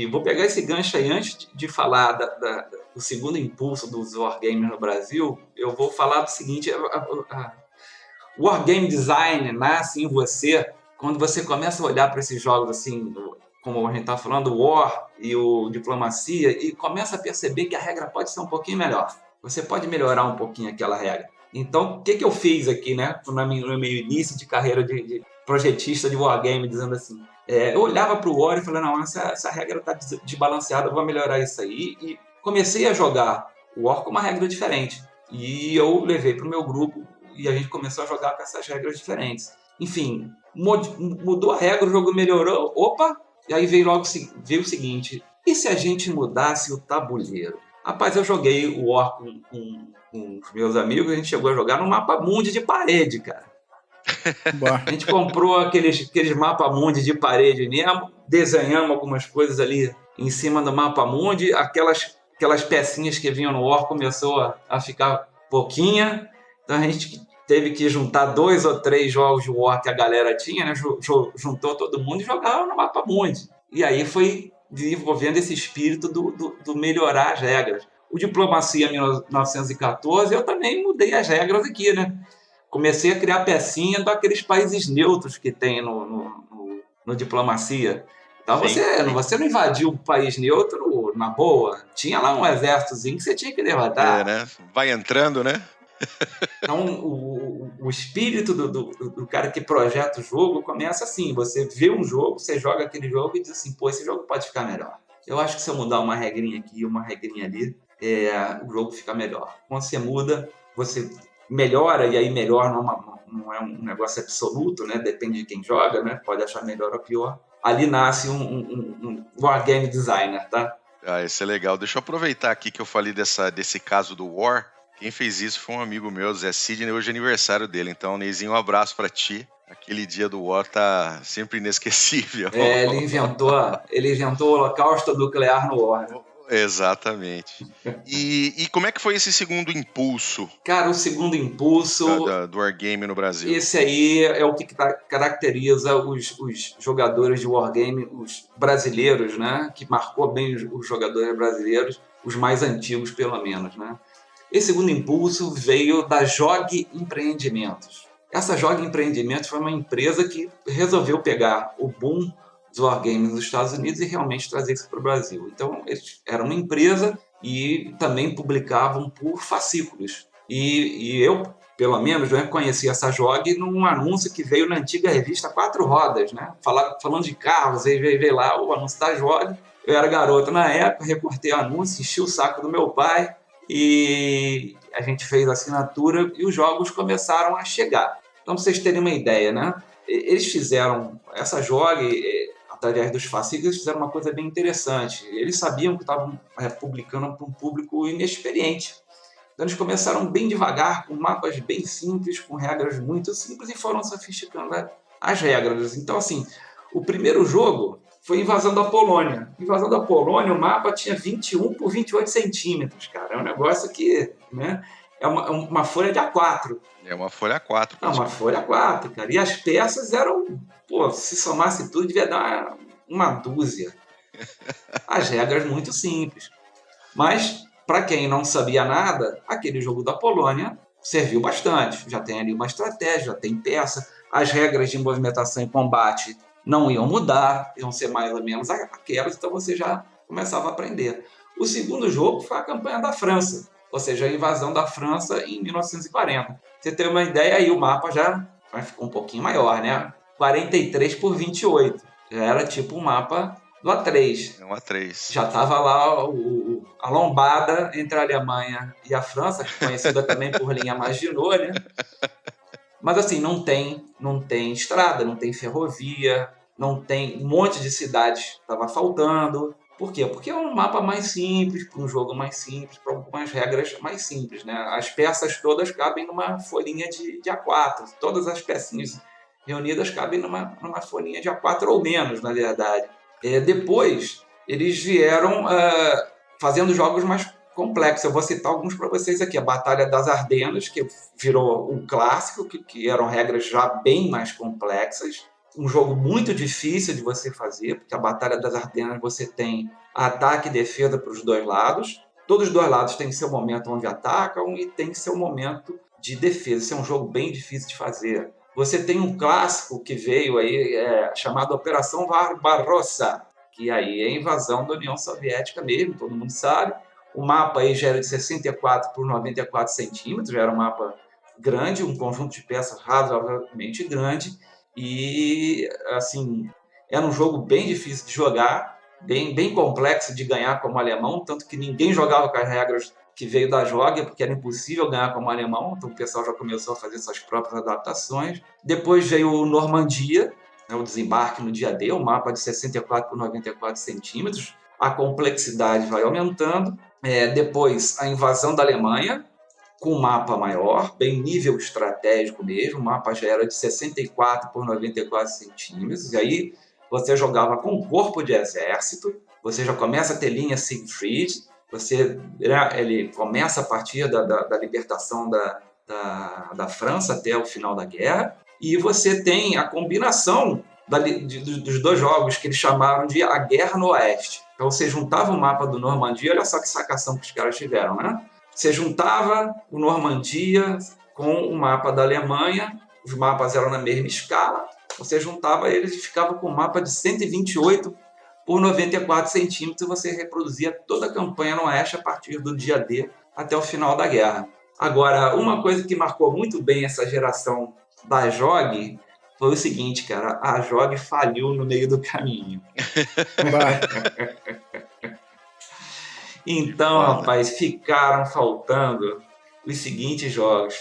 vou pegar esse gancho aí, antes de falar do segundo impulso dos wargames no Brasil, eu vou falar do seguinte, o wargame design nasce em você, quando você começa a olhar para esses jogos assim, como a gente está falando, o War e o Diplomacia, e começa a perceber que a regra pode ser um pouquinho melhor. Você pode melhorar um pouquinho aquela regra. Então, o que eu fiz aqui, né, no meu início de carreira de projetista de wargame, dizendo assim, eu olhava para o War e falei, não, essa regra está desbalanceada, eu vou melhorar isso aí. E comecei a jogar o War com uma regra diferente. E eu levei para o meu grupo e a gente começou a jogar com essas regras diferentes. Enfim, mudou a regra, o jogo melhorou, e aí veio o seguinte, e se a gente mudasse o tabuleiro? Rapaz, eu joguei o War com os meus amigos, a gente chegou a jogar no mapa mundi de parede, cara. A gente comprou aqueles mapa mundi de parede mesmo, desenhamos algumas coisas ali em cima do mapa mundi, aquelas pecinhas que vinham no War começou a ficar pouquinha, então a gente teve que juntar 2 ou 3 jogos de War que a galera tinha, né? Juntou todo mundo e jogava no mapa mundi. E aí foi desenvolvendo esse espírito do melhorar as regras. O Diplomacia 1914, eu também mudei as regras aqui, né? Comecei a criar pecinha daqueles países neutros que tem no Diplomacia. Então você não invadiu o país neutro na boa. Tinha lá um exércitozinho que você tinha que levantar. Né? Vai entrando, né? Então, o espírito do cara que projeta o jogo começa assim. Você vê um jogo, você joga aquele jogo e diz assim, pô, esse jogo pode ficar melhor. Eu acho que se eu mudar uma regrinha aqui, uma regrinha ali, o jogo fica melhor. Quando você muda, você melhora, e aí melhor não é um negócio absoluto, né? Depende de quem joga, né? Pode achar melhor ou pior. Ali nasce um wargame designer, tá? Isso é legal. Deixa eu aproveitar aqui que eu falei desse caso do War. Quem fez isso foi um amigo meu, Zé Sidney, hoje é aniversário dele. Então, Neizinho, um abraço pra ti. Aquele dia do War tá sempre inesquecível. Ele inventou o holocausto nuclear no War. Exatamente. E como é que foi esse segundo impulso? Cara, o segundo impulso do Wargame no Brasil. Esse aí é o que caracteriza os jogadores de Wargame, os brasileiros, né? Que marcou bem os jogadores brasileiros, os mais antigos pelo menos, né? Esse segundo impulso veio da Jogue Empreendimentos. Essa Jogue Empreendimentos foi uma empresa que resolveu pegar o boom dos wargames nos Estados Unidos e realmente trazer isso para o Brasil. Então, eles eram uma empresa e também publicavam por fascículos. E eu, pelo menos, eu conheci essa JOG num anúncio que veio na antiga revista Quatro Rodas, né? Falando de carros, aí veio lá o anúncio da JOG. Eu era garoto na época, recortei o anúncio, enchi o saco do meu pai e a gente fez a assinatura e os jogos começaram a chegar. Então, para vocês terem uma ideia, né? Eles fizeram essa JOG, através dos fascículos, fizeram uma coisa bem interessante. Eles sabiam que estavam publicando para um público inexperiente. Então, eles começaram bem devagar, com mapas bem simples, com regras muito simples, e foram sofisticando as regras. Então, assim, o primeiro jogo foi Invasão da Polônia. Invasão da Polônia, o mapa tinha 21 por 28 centímetros, cara. É um negócio que, né, é uma folha de A4. É uma folha A4. É uma folha A4, cara. E as peças eram, se somasse tudo, devia dar uma dúzia. As regras muito simples. Mas, para quem não sabia nada, aquele jogo da Polônia serviu bastante. Já tem ali uma estratégia, já tem peça. As regras de movimentação e combate não iam mudar, iam ser mais ou menos aquelas, então você já começava a aprender. O segundo jogo foi a campanha da França, ou seja, a invasão da França em 1940. Você tem uma ideia, aí o mapa já ficou um pouquinho maior, né? 43 por 28. Já era tipo um mapa do A3. É um A3. Já estava lá a lombada entre a Alemanha e a França, conhecida também por linha Maginot, né? Mas assim, não tem estrada, não tem ferrovia, não tem um monte de cidades estava faltando. Por quê? Porque é um mapa mais simples, para um jogo mais simples, para algumas regras mais simples, né? As peças todas cabem numa folhinha de A4. Todas as pecinhas reunidas cabem numa folhinha de A4 ou menos, na verdade. Depois, eles vieram fazendo jogos mais complexo. Eu vou citar alguns para vocês aqui. A Batalha das Ardenas, que virou um clássico, que eram regras já bem mais complexas. Um jogo muito difícil de você fazer, porque a Batalha das Ardenas você tem ataque e defesa para os dois lados. Todos os dois lados têm seu momento onde atacam e tem seu momento de defesa. Esse é um jogo bem difícil de fazer. Você tem um clássico que veio aí, chamado Operação Barbarossa, que aí é a invasão da União Soviética mesmo, todo mundo sabe. O mapa aí já era de 64 por 94 centímetros, já era um mapa grande, um conjunto de peças razoavelmente grande. E, assim, era um jogo bem difícil de jogar, bem complexo de ganhar como alemão, tanto que ninguém jogava com as regras que veio da JOG, porque era impossível ganhar como alemão, então o pessoal já começou a fazer suas próprias adaptações. Depois veio o Normandia, o desembarque no dia D, um mapa de 64 por 94 centímetros. A complexidade vai aumentando. Depois, a invasão da Alemanha, com um mapa maior, bem nível estratégico mesmo. O mapa já era de 64 por 94 centímetros. E aí você jogava com corpo de exército. Você já começa a ter linha Siegfried. Ele começa a partir da libertação da França até o final da guerra. E você tem a combinação dos dois jogos que eles chamaram de A Guerra no Oeste. Então você juntava o mapa do Normandia, olha só que sacação que os caras tiveram, né? Você juntava o Normandia com o mapa da Alemanha, os mapas eram na mesma escala, você juntava eles e ficava com um mapa de 128 por 94 centímetros e você reproduzia toda a campanha no Oeste a partir do dia D até o final da guerra. Agora, uma coisa que marcou muito bem essa geração da JOG foi o seguinte, cara, a JOG faliu no meio do caminho. Então, rapaz, ficaram faltando os seguintes jogos.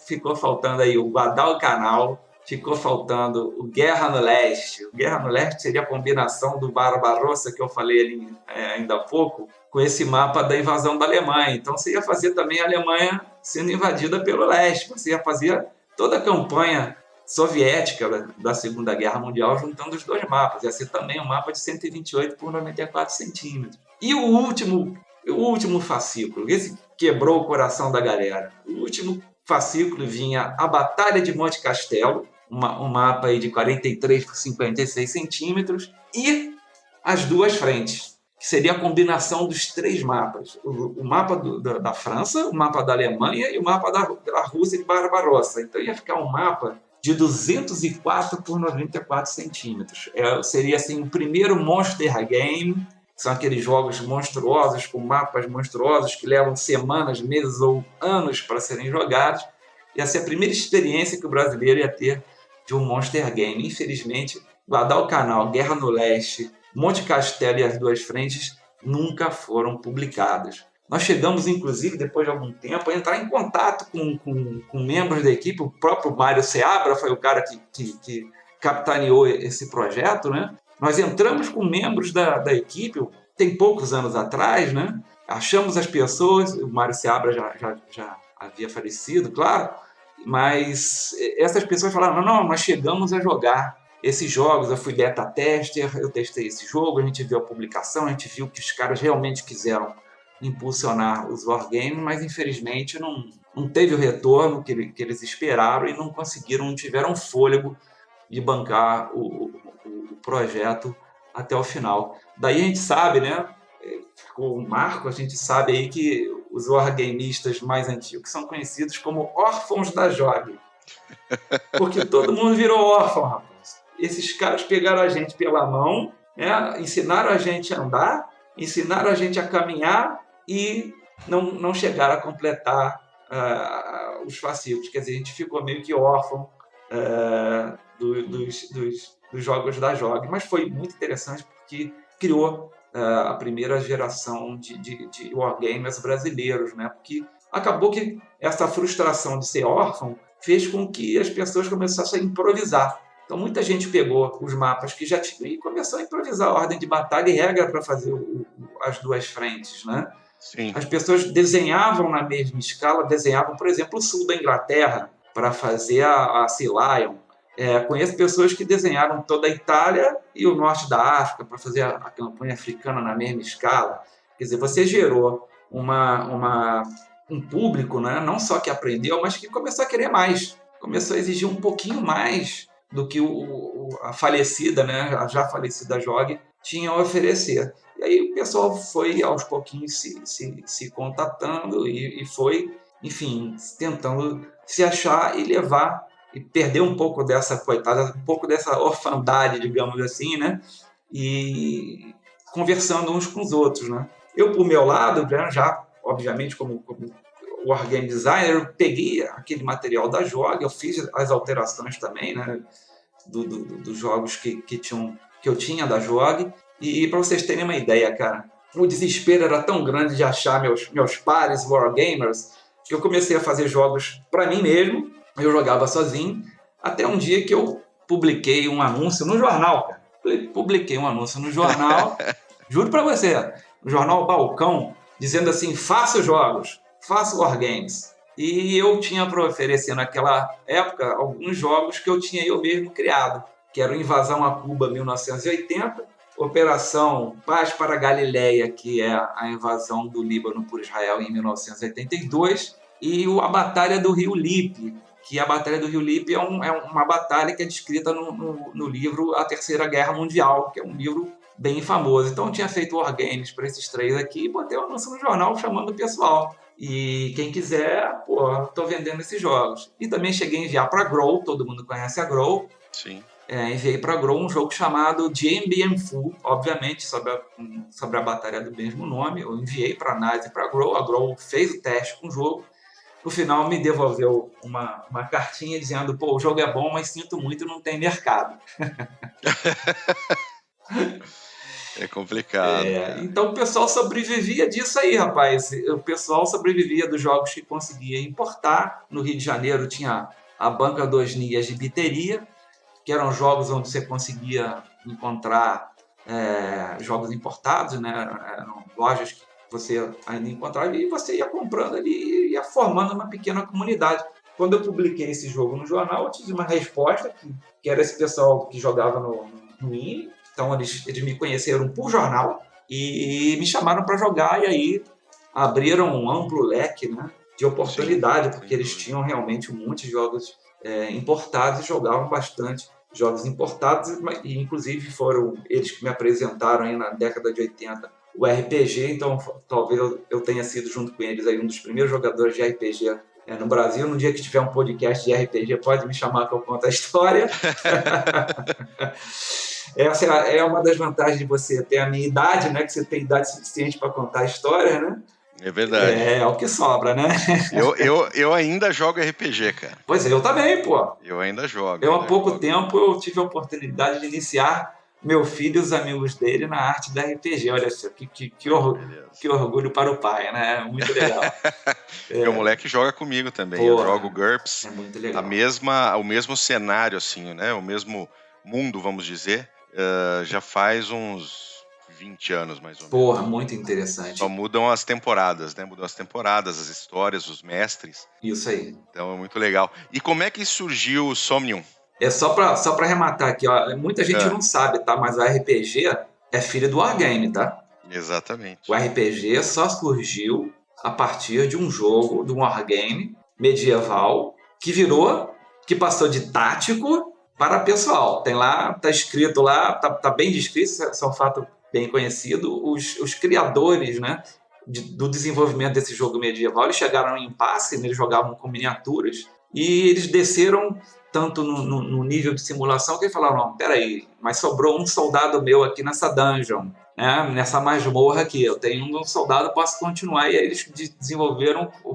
Ficou faltando aí o Guadalcanal, ficou faltando o Guerra no Leste. O Guerra no Leste seria a combinação do Barbarossa, que eu falei ali ainda há pouco, com esse mapa da invasão da Alemanha. Então, você ia fazer também a Alemanha sendo invadida pelo leste. Você ia fazer toda a campanha soviética da Segunda Guerra Mundial juntando os dois mapas. Ia ser também um mapa de 128 por 94 centímetros. E o último fascículo, esse quebrou o coração da galera. O último fascículo vinha a Batalha de Monte Castelo, um mapa aí de 43 por 56 centímetros, e as duas frentes, que seria a combinação dos três mapas. O mapa da França, o mapa da Alemanha e o mapa da Rússia de Barbarossa. Então ia ficar um mapa de 204 por 94 centímetros. Seria assim, o primeiro Monster Game são aqueles jogos monstruosos, com mapas monstruosos, que levam semanas, meses ou anos para serem jogados. E essa é a primeira experiência que o brasileiro ia ter de um Monster Game. Infelizmente, Guadalcanal, Guerra no Leste, Monte Castelo e As Duas Frentes nunca foram publicados. Nós chegamos, inclusive, depois de algum tempo, a entrar em contato com membros da equipe. O próprio Mário Seabra foi o cara que capitaneou esse projeto, né? Nós entramos com membros da equipe, tem poucos anos atrás, né? Achamos as pessoas, o Mário Seabra já havia falecido, claro, mas essas pessoas falaram, não, nós chegamos a jogar esses jogos, eu fui beta tester, eu testei esse jogo, a gente viu a publicação, a gente viu que os caras realmente quiseram impulsionar os wargames, mas infelizmente não teve o retorno que eles esperaram e não conseguiram, não tiveram fôlego de bancar o projeto até o final. Daí a gente sabe, né, com o Marco, a gente sabe aí que os wargamistas mais antigos são conhecidos como órfãos da JOG. Porque todo mundo virou órfão, rapaz. Esses caras pegaram a gente pela mão, né, ensinaram a gente a andar, ensinaram a gente a caminhar e não chegaram a completar os fascículos. Quer dizer, a gente ficou meio que órfão dos jogos da JOG. Mas foi muito interessante porque criou a primeira geração de wargamers brasileiros, né? Porque acabou que essa frustração de ser órfão fez com que as pessoas começassem a improvisar. Então muita gente pegou os mapas que já tinham e começou a improvisar a ordem de batalha e regra para fazer as duas frentes, né? Sim. As pessoas desenhavam na mesma escala, desenhavam, por exemplo, o sul da Inglaterra para fazer a Sea Lion. Conheço pessoas que desenharam toda a Itália e o norte da África para fazer a campanha africana na mesma escala. Quer dizer, você gerou um público, né, não só que aprendeu, mas que começou a querer mais. Começou a exigir um pouquinho mais do que a falecida, né, a já falecida JOG tinha a oferecer. E aí o pessoal foi aos pouquinhos se contatando e foi, enfim, tentando se achar e levar e perder um pouco dessa coitada, um pouco dessa orfandade, digamos assim, né? E conversando uns com os outros, né? Eu, por meu lado, já obviamente, como wargame designer, eu peguei aquele material da JOG, eu fiz as alterações também, né? Dos jogos que eu tinha da JOG. E para vocês terem uma ideia, cara, o desespero era tão grande de achar meus pares wargamers que eu comecei a fazer jogos para mim mesmo. Eu jogava sozinho, até um dia que eu publiquei um anúncio no jornal, cara. Publiquei um anúncio no jornal, juro pra você, no jornal Balcão, dizendo assim, faço jogos, faço wargames. E eu tinha para oferecer naquela época alguns jogos que eu tinha eu mesmo criado, que era o Invasão a Cuba 1980, Operação Paz para Galileia, que é a invasão do Líbano por Israel em 1982, e a Batalha do Rio Lippe, que a Batalha do Rio Lippe é uma batalha que é descrita no livro A Terceira Guerra Mundial, que é um livro bem famoso. Então eu tinha feito wargames para esses três aqui e botei um anúncio no jornal chamando o pessoal. E quem quiser, estou vendendo esses jogos. E também cheguei a enviar para a Grow, todo mundo conhece a Grow. Sim. Enviei para a Grow um jogo chamado GMBM Full, obviamente, sobre a batalha do mesmo nome. Eu enviei para a análise para a Grow fez o teste com o jogo. No final, me devolveu uma cartinha dizendo, o jogo é bom, mas sinto muito, não tem mercado. É complicado. Então, o pessoal sobrevivia disso aí, rapaz. O pessoal sobrevivia dos jogos que conseguia importar. No Rio de Janeiro tinha a Banca dos Nias de Biteria, que eram jogos onde você conseguia encontrar jogos importados, né? Eram lojas que você ainda encontrava e você ia comprando ali e ia formando uma pequena comunidade. Quando eu publiquei esse jogo no jornal, eu tive uma resposta que era esse pessoal que jogava no INE. Então eles me conheceram por jornal e me chamaram para jogar, e aí abriram um amplo leque, né, de oportunidade, porque eles tinham realmente um monte de jogos importados e jogavam bastante jogos importados, e inclusive foram eles que me apresentaram aí na década de 80 o RPG, então talvez eu tenha sido junto com eles aí um dos primeiros jogadores de RPG no Brasil. No dia que tiver um podcast de RPG, pode me chamar que eu conto a história. Essa é uma das vantagens de você ter a minha idade, né? Que você tem idade suficiente para contar a história, né? É verdade. É o que sobra, né? Eu ainda jogo RPG, cara. Pois é, eu também, pô. Eu ainda jogo. Há pouco tempo eu tive a oportunidade de iniciar meu filho e os amigos dele na arte da RPG. Olha só, que orgulho para o pai, né? Muito legal. Meu moleque joga comigo também. Eu jogo GURPS. É muito legal. O mesmo cenário, assim, né? O mesmo mundo, vamos dizer. Já faz uns 20 anos, mais ou menos. Porra, muito interessante. Só mudam as temporadas, né? Mudam as temporadas, as histórias, os mestres. Isso aí. Então é muito legal. E como é que surgiu o Somnium? Só para arrematar aqui, ó. Muita gente não sabe, tá? Mas o RPG é filho do Wargame, tá? Exatamente. O RPG só surgiu a partir de um jogo, de um Wargame medieval, que passou de tático para pessoal. Tem lá, tá escrito lá, tá bem descrito, isso é um fato bem conhecido. Os criadores, né, do desenvolvimento desse jogo medieval, eles chegaram em impasse, né, eles jogavam com miniaturas, e eles desceram tanto no nível de simulação que eles falaram, não, peraí, mas sobrou um soldado meu aqui nessa dungeon, né, nessa masmorra aqui, eu tenho um soldado, posso continuar. E aí eles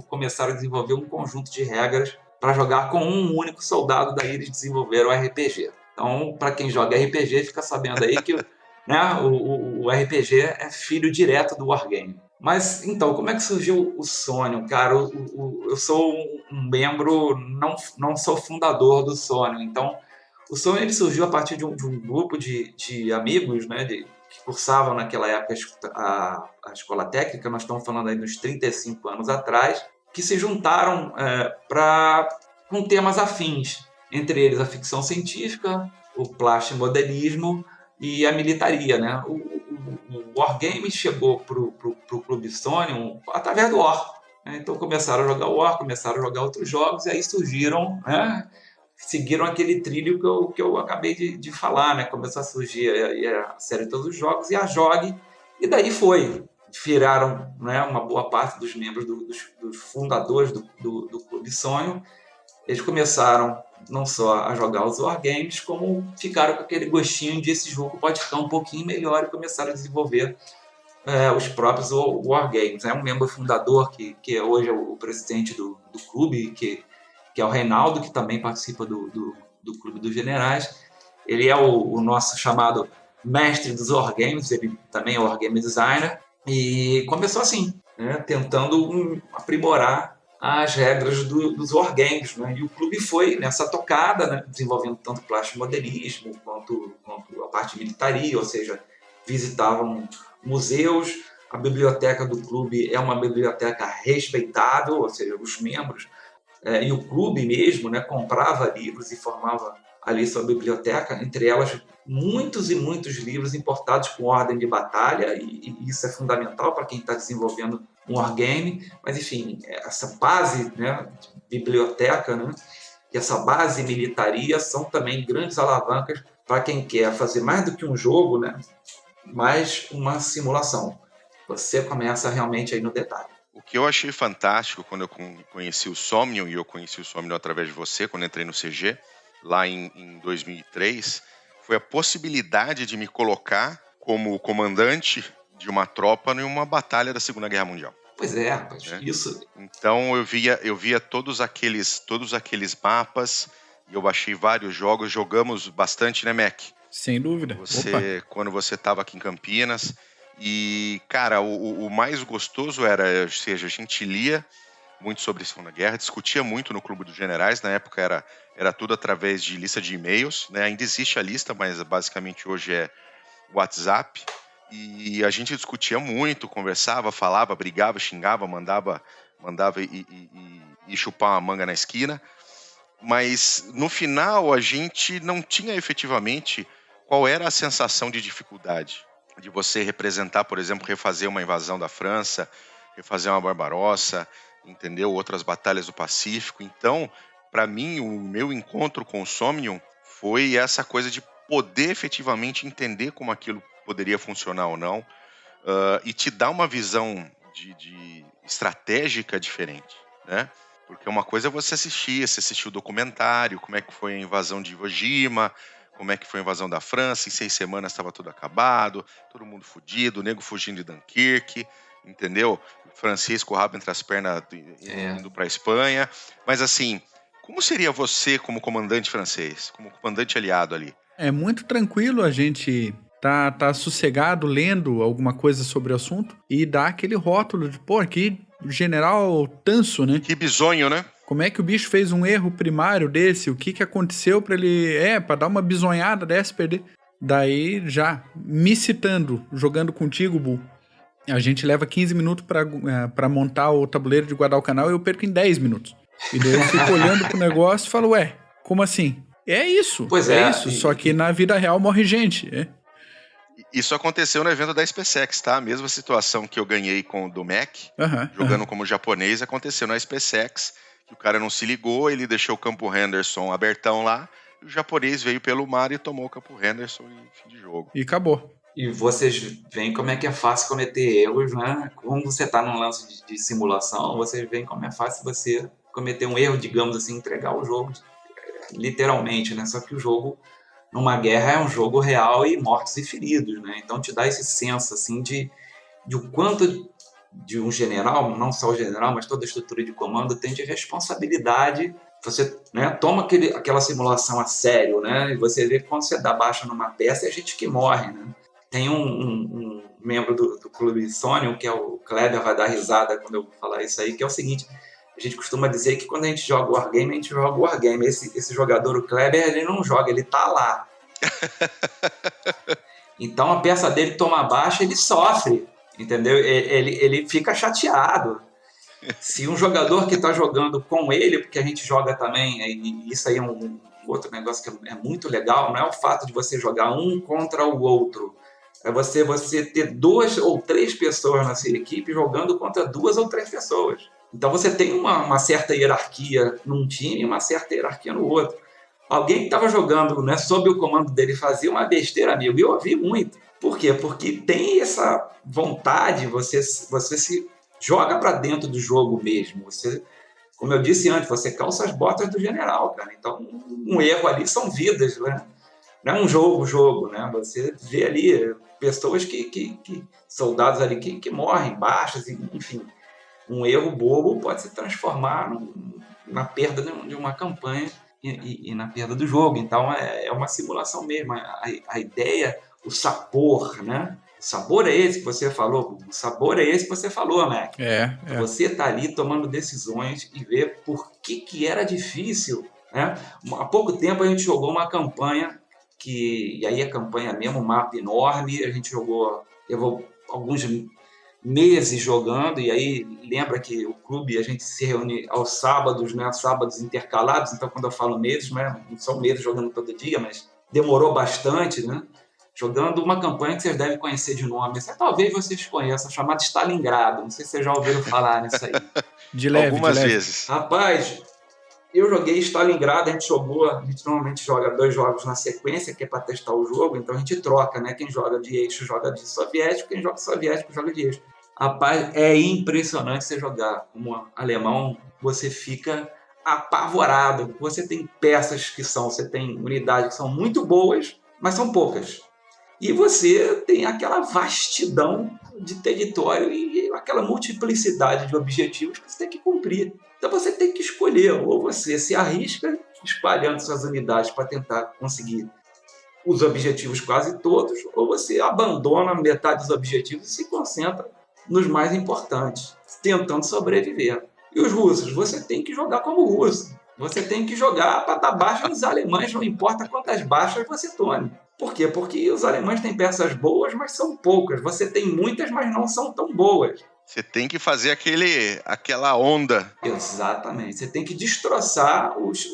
começaram a desenvolver um conjunto de regras para jogar com um único soldado, daí eles desenvolveram o RPG. Então, para quem joga RPG, fica sabendo aí que né, o RPG é filho direto do Wargame. Mas, então, como é que surgiu o Somnium, cara? Eu sou um membro, não sou fundador do Somnium. Então, o Somnium ele surgiu a partir de um grupo de amigos, né, que cursavam naquela época a escola técnica, nós estamos falando aí dos 35 anos atrás, que se juntaram com temas afins, entre eles a ficção científica, o plastimodelismo e a militaria, né? O Wargame chegou para o Clube Somnium através do War. Né? Então começaram a jogar War, começaram a jogar outros jogos, e aí surgiram, né? Seguiram aquele trilho que eu acabei de falar, né? Começou a surgir a série de todos os jogos e a JOG, e daí viraram, né, uma boa parte dos membros dos fundadores do Clube Somnium. Eles começaram não só a jogar os wargames, como ficaram com aquele gostinho de esse jogo pode ficar um pouquinho melhor, e começaram a desenvolver os próprios wargames. É um membro fundador que hoje é o presidente do clube, que é o Reinaldo, que também participa do Clube dos Generais. Ele é o nosso chamado mestre dos wargames, ele também é wargame designer, e começou assim, né, tentando aprimorar as regras dos wargames, né? E o clube foi nessa tocada, né, desenvolvendo tanto plastimodelismo quanto a parte de militaria, ou seja, visitavam museus. A biblioteca do clube é uma biblioteca respeitável, ou seja, os membros e o clube mesmo, né, comprava livros e formava ali sua biblioteca, entre elas muitos e muitos livros importados com ordem de batalha, e isso é fundamental para quem está desenvolvendo um wargame. Mas enfim, essa base, né, de biblioteca, né, e essa base militaria são também grandes alavancas para quem quer fazer mais do que um jogo, né, mais uma simulação. Você começa realmente aí no detalhe. O que eu achei fantástico quando eu conheci o Somnium, e eu conheci o Somnium através de você, quando entrei no CG, lá em 2003, foi a possibilidade de me colocar como comandante de uma tropa em uma batalha da Segunda Guerra Mundial. Pois é, rapaz, isso. Então eu via todos aqueles mapas, e eu baixei vários jogos, jogamos bastante, né, Mac? Sem dúvida. Quando você estava aqui em Campinas. E, cara, o mais gostoso era, ou seja, a gente lia muito sobre a Segunda Guerra, discutia muito no Clube dos Generais. Na época era tudo através de lista de e-mails, né? Ainda existe a lista, mas basicamente hoje é WhatsApp. E a gente discutia muito, conversava, falava, brigava, xingava, mandava e chupar uma manga na esquina. Mas no final a gente não tinha efetivamente qual era a sensação de dificuldade de você representar, por exemplo, refazer uma invasão da França, refazer uma Barbarossa, entendeu? Outras batalhas do Pacífico. Então, para mim, o meu encontro com o Somnium foi essa coisa de poder efetivamente entender como aquilo poderia funcionar ou não, e te dar uma visão de estratégica diferente, né? Porque uma coisa é você assistir o documentário, como é que foi a invasão de Iwo Jima, como é que foi a invasão da França, em 6 semanas estava tudo acabado, todo mundo fudido, o nego fugindo de Dunkirk, entendeu? Francisco, o rabo entre as pernas, indo para a Espanha. Mas assim, como seria você como comandante francês, como comandante aliado ali? É muito tranquilo, a gente tá sossegado lendo alguma coisa sobre o assunto e dá aquele rótulo de, pô, que general tanso, né? Que bizonho, né? Como é que o bicho fez um erro primário desse? O que aconteceu pra ele... pra dar uma bizonhada dessa, perder. Daí, já, me citando, jogando contigo, Bu, a gente leva 15 minutos pra montar o tabuleiro de Guadalcanal e eu perco em 10 minutos. E daí eu fico olhando pro negócio e falo, ué, como assim? É isso, Pois isso, só que na vida real morre gente, Isso aconteceu no evento da SpaceX, tá? A mesma situação que eu ganhei com o do Mac, jogando como japonês, aconteceu na SpaceX, que o cara não se ligou, ele deixou o Campo Henderson abertão lá, e o japonês veio pelo mar e tomou o Campo Henderson e fim de jogo. E acabou. E vocês veem como é que é fácil cometer erros, né? Como você está num lance de simulação, vocês veem como é fácil você cometer um erro, digamos assim, entregar o jogo, literalmente, né? Só que o jogo, numa guerra, é um jogo real e mortos e feridos, né? Então te dá esse senso, assim, de o quanto de um general, não só o general, mas toda a estrutura de comando tem de responsabilidade. Você, né, toma aquela simulação a sério, né? E você vê que quando você dá baixa numa peça, é gente que morre, né? Tem um membro do Clube Sonium, que é o Kleber, vai dar risada quando eu falar isso aí, que é o seguinte: a gente costuma dizer que quando a gente joga Wargame, a gente joga Wargame. Esse jogador, o Kleber, ele não joga, ele tá lá. Então a peça dele toma baixa, ele sofre, entendeu? Ele fica chateado. Se um jogador que está jogando com ele, porque a gente joga também, e isso aí é um outro negócio que é muito legal, não é o fato de você jogar um contra o outro, é você ter 2 ou 3 pessoas na sua equipe jogando contra 2 ou 3 pessoas. Então você tem uma certa hierarquia num time e uma certa hierarquia no outro. Alguém que estava jogando, né, sob o comando dele fazia uma besteira, amigo, e eu ouvi muito. Por quê? Porque tem essa vontade, você se joga para dentro do jogo mesmo. Você, como eu disse antes, você calça as botas do general, cara. Então, um erro ali são vidas, né? Não é um jogo, né? Você vê ali pessoas soldados ali que morrem, baixas, enfim. Um erro bobo pode se transformar na perda de uma campanha e na perda do jogo. Então, é uma simulação mesmo. A ideia, o sabor, né? O sabor é esse que você falou. O sabor é esse que você falou, Mac. Você tá ali tomando decisões e ver por que era difícil, né? Há pouco tempo a gente jogou uma campanha e aí a campanha mesmo, um mapa enorme, a gente levou alguns meses jogando, e aí lembra que o clube a gente se reúne aos sábados, né? Sábados intercalados, então quando eu falo meses, né? Não são meses jogando todo dia, mas demorou bastante, né? Jogando uma campanha que vocês devem conhecer de nome. Talvez vocês conheçam, chamada Stalingrado. Não sei se vocês já ouviram falar nisso aí. Algumas vezes. Rapaz, eu joguei Stalingrado, a gente normalmente joga 2 jogos na sequência, que é para testar o jogo, então a gente troca, né? Quem joga de eixo joga de soviético, quem joga soviético joga de eixo. Rapaz, é impressionante você jogar como alemão, você fica apavorado. Você tem peças você tem unidades que são muito boas, mas são poucas. E você tem aquela vastidão de território e aquela multiplicidade de objetivos que você tem que cumprir. Então você tem que escolher, ou você se arrisca espalhando suas unidades para tentar conseguir os objetivos quase todos, ou você abandona metade dos objetivos e se concentra nos mais importantes, tentando sobreviver. E os russos, você tem que jogar como russo. Você tem que jogar para dar baixa nos alemães, não importa quantas baixas você tome. Por quê? Porque os alemães têm peças boas, mas são poucas. Você tem muitas, mas não são tão boas. Você tem que fazer aquela onda. Exatamente. Você tem que destroçar os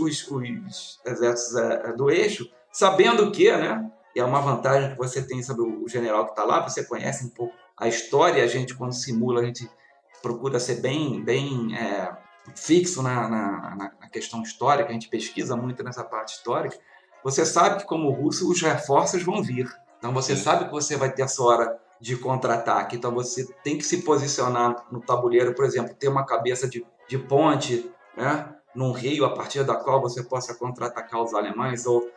exércitos do eixo, sabendo que, né? E é uma vantagem que você tem sobre o general que está lá, você conhece um pouco a história, a gente, quando simula, a gente procura ser bem fixo na questão histórica, a gente pesquisa muito nessa parte histórica. Você sabe que, como russo, os reforços vão vir. Então, você sabe que você vai ter essa hora de contra-ataque. Então, você tem que se posicionar no tabuleiro, por exemplo, ter uma cabeça de ponte, né, num rio, a partir da qual você possa contra-atacar os alemães, ou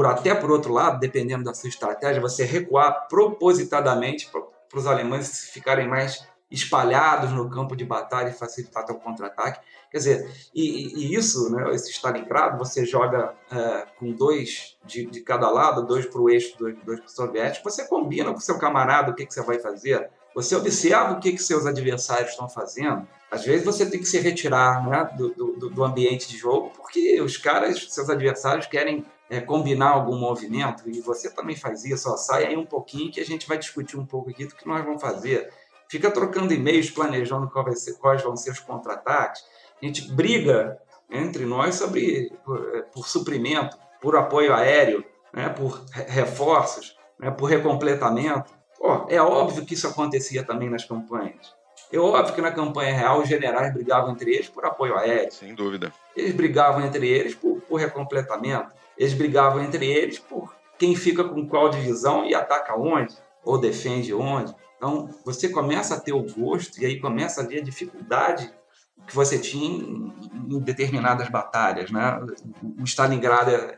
até por outro lado, dependendo da sua estratégia, você recuar propositadamente para os alemães ficarem mais espalhados no campo de batalha e facilitar o contra-ataque. Quer dizer, e isso, né, esse Stalingrado, você joga com 2 de cada lado, 2 para o eixo, 2 para o soviético, você combina com o seu camarada o que você vai fazer, você observa o que seus adversários estão fazendo. Às vezes você tem que se retirar, né, do ambiente de jogo, porque os caras, seus adversários, querem combinar algum movimento, e você também faz isso. Ó, sai aí um pouquinho que a gente vai discutir um pouco aqui do que nós vamos fazer. Fica trocando e-mails, planejando quais vão ser os contra-ataques. A gente briga entre nós por suprimento, por apoio aéreo, né, por reforços, né, por recompletamento. É óbvio que isso acontecia também nas campanhas. É óbvio que na campanha real os generais brigavam entre eles por apoio aéreo. Sem dúvida. Eles brigavam entre eles por recompletamento. Eles brigavam entre eles por quem fica com qual divisão e ataca onde, ou defende onde. Então, você começa a ter o gosto e aí começa a ver a dificuldade que você tinha em determinadas batalhas, né? O Stalingrado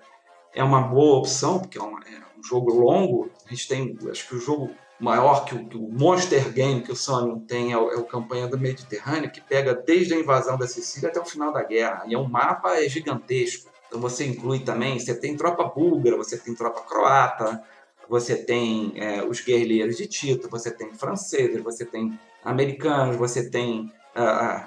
é uma boa opção, porque é um jogo longo. A gente tem, acho que o jogo maior que o Monster Game que o Sony tem é o Campanha do Mediterrâneo, que pega desde a invasão da Sicília até o final da guerra. E o mapa é gigantesco. Então você inclui também, você tem tropa búlgara, você tem tropa croata, você tem os guerrilheiros de Tito, você tem franceses, você tem americanos, você tem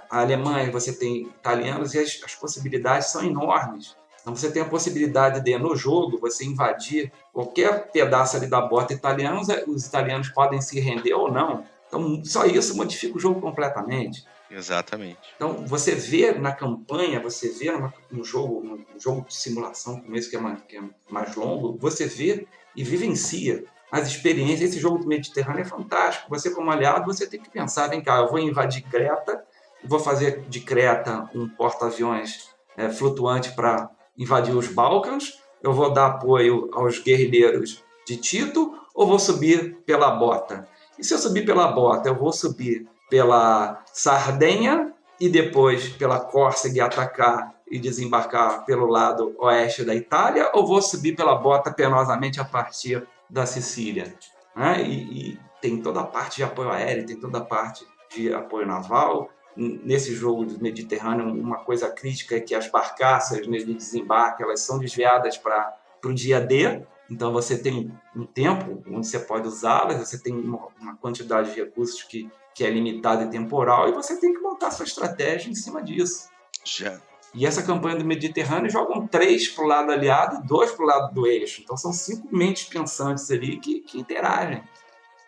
alemães, você tem italianos, e as possibilidades são enormes. Então você tem a possibilidade de, no jogo, você invadir qualquer pedaço ali da bota italiana, os italianos podem se render ou não. Então só isso modifica o jogo completamente. Exatamente. Então você vê na campanha, você vê um jogo de simulação como esse que é mais longo, você vê e vivencia as experiências. Esse jogo do Mediterrâneo é fantástico. Você, como aliado, você tem que pensar, vem cá, eu vou invadir Creta, vou fazer de Creta um porta-aviões flutuante para invadir os Balcãs, eu vou dar apoio aos guerrilheiros de Tito ou vou subir pela Bota? E se eu subir pela Bota, eu vou subir pela Sardenha e depois pela Córcega e atacar e desembarcar pelo lado oeste da Itália, ou vou subir pela Bota penosamente a partir da Sicília? Né? E tem toda a parte de apoio aéreo, tem toda a parte de apoio naval. Nesse jogo do Mediterrâneo, uma coisa crítica é que as barcaças de desembarque elas são desviadas para o dia D, então você tem um tempo onde você pode usá-las, você tem uma quantidade de recursos que é limitada e temporal, e você tem que montar sua estratégia em cima disso. Já. E essa campanha do Mediterrâneo jogam 3 para o lado aliado e 2 para o lado do eixo, então são 5 mentes pensantes ali que interagem,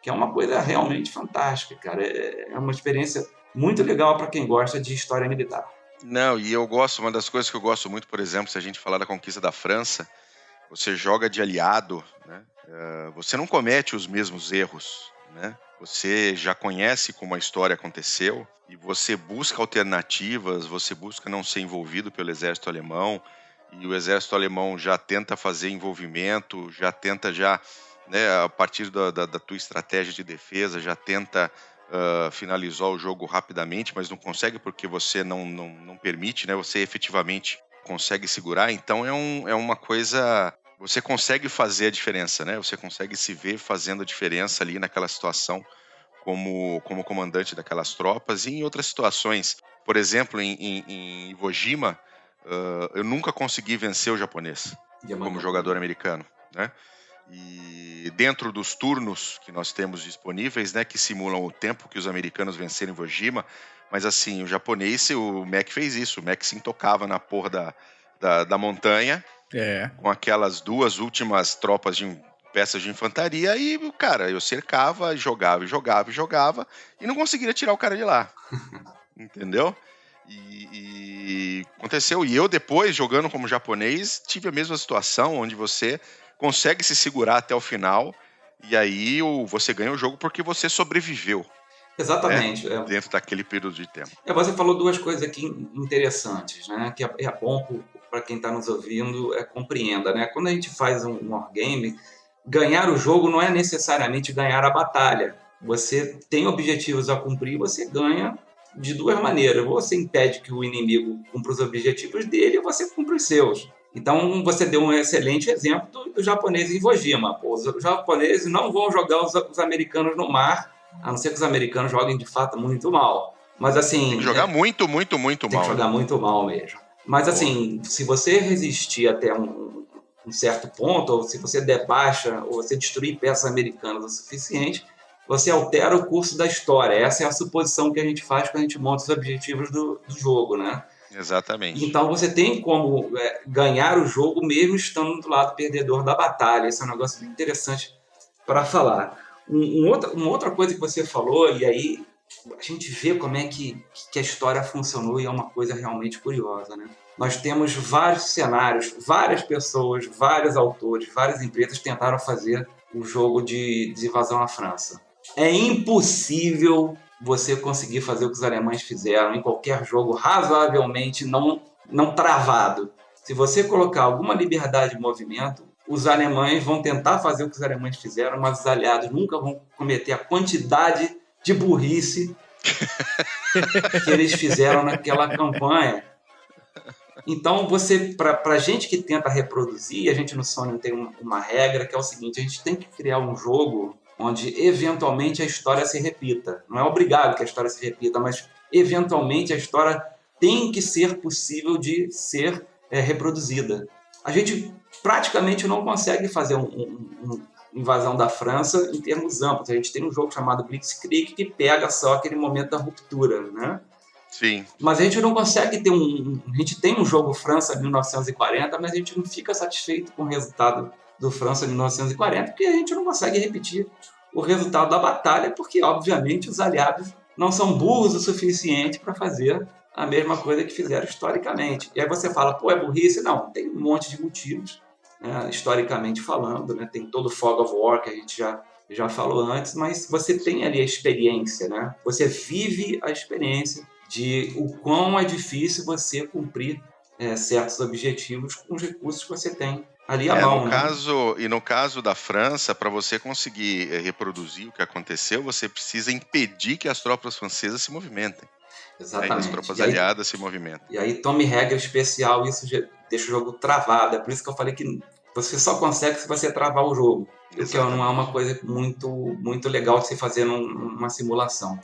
que é uma coisa realmente fantástica, cara. É uma experiência muito legal para quem gosta de história militar. Não, e uma das coisas que eu gosto muito, por exemplo, se a gente falar da conquista da França, você joga de aliado, né? Você não comete os mesmos erros, né? Você já conhece como a história aconteceu e você busca alternativas, você busca não ser envolvido pelo exército alemão, e o exército alemão já tenta fazer envolvimento, já tenta né, a partir da tua estratégia de defesa, já tenta finalizar o jogo rapidamente, mas não consegue porque você não permite, né? Você efetivamente consegue segurar. Então é uma coisa... Você consegue fazer a diferença, né? Você consegue se ver fazendo a diferença ali naquela situação como comandante daquelas tropas. E em outras situações, por exemplo, em Iwo Jima, eu nunca consegui vencer o japonês como jogador americano, né? E dentro dos turnos que nós temos disponíveis, né, que simulam o tempo que os americanos venceram em Iwo Jima, mas assim, o japonês, o Mac fez isso, o Mac se intocava na porra da montanha, com aquelas 2 últimas tropas de peças de infantaria, e, cara, eu cercava, jogava e não conseguia tirar o cara de lá, entendeu? E aconteceu, e eu depois, jogando como japonês, tive a mesma situação, onde você consegue se segurar até o final, e aí você ganha o jogo porque você sobreviveu. Exatamente. Né? Dentro daquele período de tempo. Você falou 2 coisas aqui interessantes, né? Que é bom para quem está nos ouvindo compreenda, né? Quando a gente faz um wargame, ganhar o jogo não é necessariamente ganhar a batalha. Você tem objetivos a cumprir, você ganha de 2 maneiras. Ou você impede que o inimigo cumpra os objetivos dele, ou você cumpre os seus. Então, você deu um excelente exemplo do japonês Iwo Jima. Pô, os japoneses não vão jogar os americanos no mar, a não ser que os americanos joguem, de fato, muito mal. Mas, assim... Tem que jogar muito mal. Tem que jogar muito mal mesmo. Mas, assim, se você resistir até um certo ponto, ou se você debaixa, ou você destruir peças americanas o suficiente, você altera o curso da história. Essa é a suposição que a gente faz quando a gente monta os objetivos do jogo, né? Exatamente. Então você tem como ganhar o jogo mesmo estando do lado perdedor da batalha. Esse é um negócio bem interessante para falar. Uma outra coisa que você falou, e aí a gente vê como é que a história funcionou, e é uma coisa realmente curiosa, né? Nós temos vários cenários, várias pessoas, vários autores, várias empresas tentaram fazer o jogo de invasão à França. É impossível você conseguir fazer o que os alemães fizeram em qualquer jogo razoavelmente não travado. Se você colocar alguma liberdade de movimento, os alemães vão tentar fazer o que os alemães fizeram, mas os aliados nunca vão cometer a quantidade de burrice que eles fizeram naquela campanha. Então, para a gente que tenta reproduzir, a gente no Sonic tem uma regra que é o seguinte: a gente tem que criar um jogo onde eventualmente a história se repita. Não é obrigado que a história se repita, mas eventualmente a história tem que ser possível de ser reproduzida. A gente praticamente não consegue fazer uma invasão da França em termos amplos. A gente tem um jogo chamado Blitzkrieg que pega só aquele momento da ruptura, né? Sim. Mas a gente não consegue ter a gente tem um jogo França 1940, mas a gente não fica satisfeito com o resultado do França 1940, porque a gente não consegue repetir o resultado da batalha, porque, obviamente, os aliados não são burros o suficiente para fazer a mesma coisa que fizeram historicamente. E aí você fala, pô, é burrice? Não, tem um monte de motivos, né, historicamente falando, né? Tem todo o Fog of War que a gente já falou antes, mas você tem ali a experiência, né? Você vive a experiência de o quão é difícil você cumprir certos objetivos com os recursos que você tem ali à mão. No caso da França, para você conseguir reproduzir o que aconteceu, você precisa impedir que as tropas francesas se movimentem. Exatamente. As tropas aliadas se movimentam. E aí tome regra especial, isso deixa o jogo travado. É por isso que eu falei que você só consegue se você travar o jogo. O que não é uma coisa muito, muito legal de se fazer numa simulação.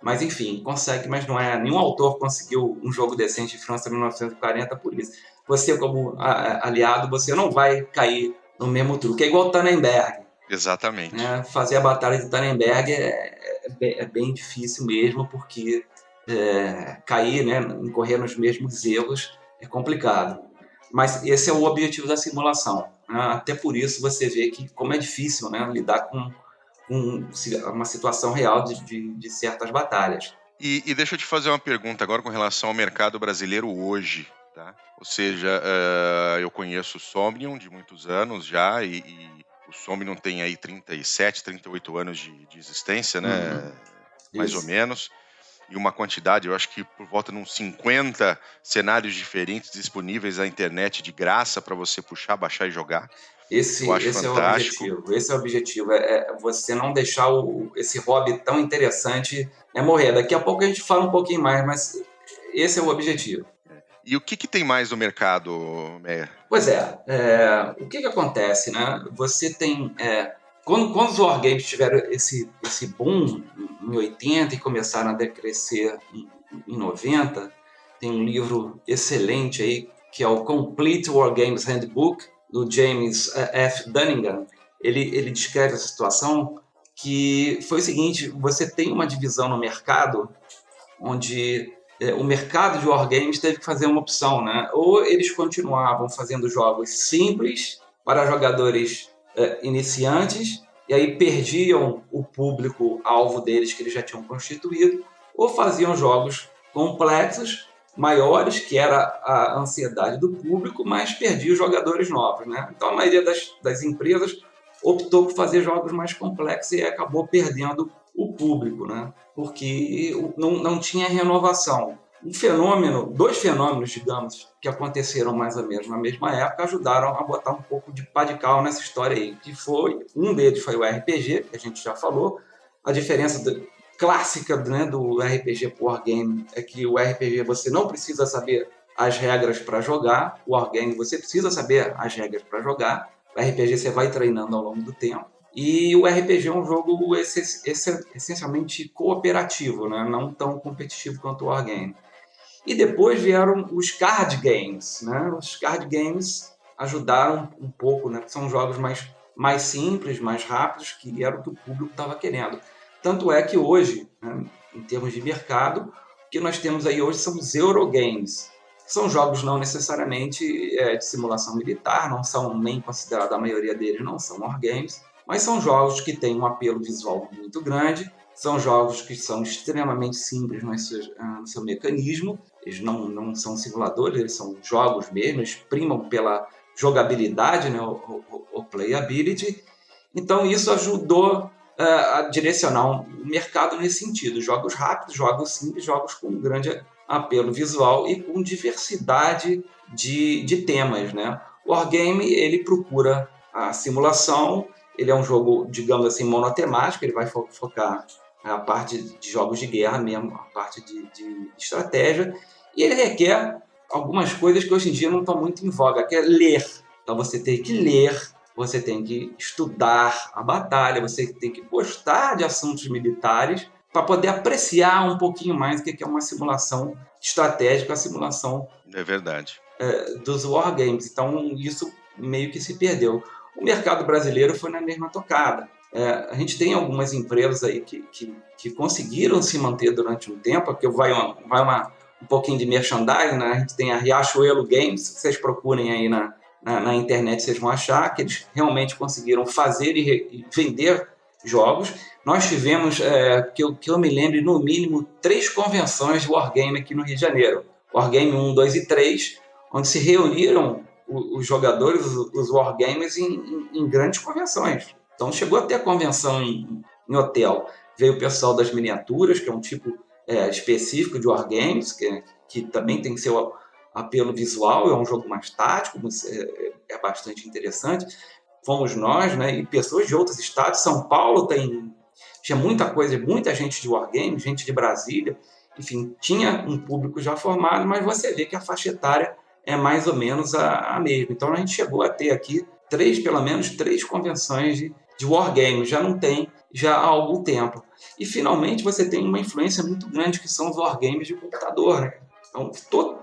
Mas, enfim, consegue, mas não é... Nenhum autor conseguiu um jogo decente de França em 1940 por isso. Você, como aliado, você não vai cair no mesmo truque. É igual Tannenberg. Exatamente. Fazer a batalha de Tannenberg é bem difícil mesmo, porque cair, né, incorrer nos mesmos erros é complicado. Mas esse é o objetivo da simulação. Né? Até por isso você vê que como é difícil, né, lidar com uma situação real de certas batalhas. E deixa eu te fazer uma pergunta agora com relação ao mercado brasileiro hoje. Tá? Ou seja, eu conheço o Somnium de muitos anos já, e o Somnium tem aí 37, 38 anos de existência, né? Mais ou menos. E uma quantidade, eu acho que por volta de uns 50 cenários diferentes disponíveis na internet de graça para você puxar, baixar e jogar. Esse é o objetivo. Esse é o objetivo. Você não deixar esse hobby tão interessante morrer. Daqui a pouco a gente fala um pouquinho mais, mas esse é o objetivo. E o que tem mais no mercado, Meyer? Pois o que acontece, né? Você tem... Quando os wargames tiveram esse boom em 80 e começaram a decrescer em 90, tem um livro excelente aí, que é o Complete Wargames Handbook, do James F. Dunningham. Ele descreve essa situação, que foi o seguinte: você tem uma divisão no mercado onde o mercado de wargames teve que fazer uma opção, né? Ou eles continuavam fazendo jogos simples para jogadores iniciantes, e aí perdiam o público-alvo deles que eles já tinham constituído, ou faziam jogos complexos, maiores, que era a ansiedade do público, mas perdia os jogadores novos, né? Então a maioria das empresas optou por fazer jogos mais complexos e acabou perdendo o público, né? Porque não tinha renovação. Dois fenômenos, digamos, que aconteceram mais ou menos na mesma época, ajudaram a botar um pouco de pá de cal nessa história aí. Um deles foi o RPG, que a gente já falou. A diferença clássica, né, do RPG por Wargame é que o RPG você não precisa saber as regras para jogar. O Wargame, você precisa saber as regras para jogar. O RPG você vai treinando ao longo do tempo. E o RPG é um jogo essencialmente cooperativo, né? Não tão competitivo quanto o Wargame. E depois vieram os card games, né? Os card games ajudaram um pouco, né? São jogos mais simples, mais rápidos, que era o que o público estava querendo. Tanto é que hoje, né, em termos de mercado, o que nós temos aí hoje são os Eurogames. São jogos não necessariamente de simulação militar, não são nem considerados, a maioria deles não são wargames, mas são jogos que têm um apelo visual muito grande, são jogos que são extremamente simples no seu mecanismo, eles não são simuladores, eles são jogos mesmo, eles primam pela jogabilidade, né, o playability. Então isso ajudou a direcionar o mercado nesse sentido. Jogos rápidos, jogos simples, jogos com grande apelo visual e com diversidade de temas, né? O Wargame, ele procura a simulação, ele é um jogo, digamos assim, monotemático, ele vai focar a parte de jogos de guerra mesmo, a parte de estratégia, e ele requer algumas coisas que hoje em dia não estão muito em voga, que é ler. Então você tem que ler, você tem que estudar a batalha, você tem que gostar de assuntos militares para poder apreciar um pouquinho mais o que é uma simulação estratégica, a simulação dos wargames. Então isso meio que se perdeu. O mercado brasileiro foi na mesma tocada. A gente tem algumas empresas aí que conseguiram se manter durante um tempo, porque vai um pouquinho de merchandising, né? A gente tem a Riachuelo Games, se vocês procurem aí na internet, vocês vão achar que eles realmente conseguiram fazer e vender jogos. Nós tivemos, que eu me lembre, no mínimo 3 convenções de Wargame aqui no Rio de Janeiro. Wargame 1, 2 e 3, onde se reuniram os jogadores, os Wargames, em grandes convenções. Então chegou a ter convenção em hotel. Veio o pessoal das miniaturas, que é um tipo específico de Wargames, que também tem seu apelo visual, é um jogo mais tático, mas é bastante interessante. Fomos nós, né, e pessoas de outros estados. São Paulo tinha muita coisa, muita gente de Wargame, gente de Brasília, enfim, tinha um público já formado, mas você vê que a faixa etária é mais ou menos a mesma. Então a gente chegou a ter aqui pelo menos 3 convenções de Wargame, já não tem já há algum tempo. E finalmente você tem uma influência muito grande que são os Wargames de computador, né? Então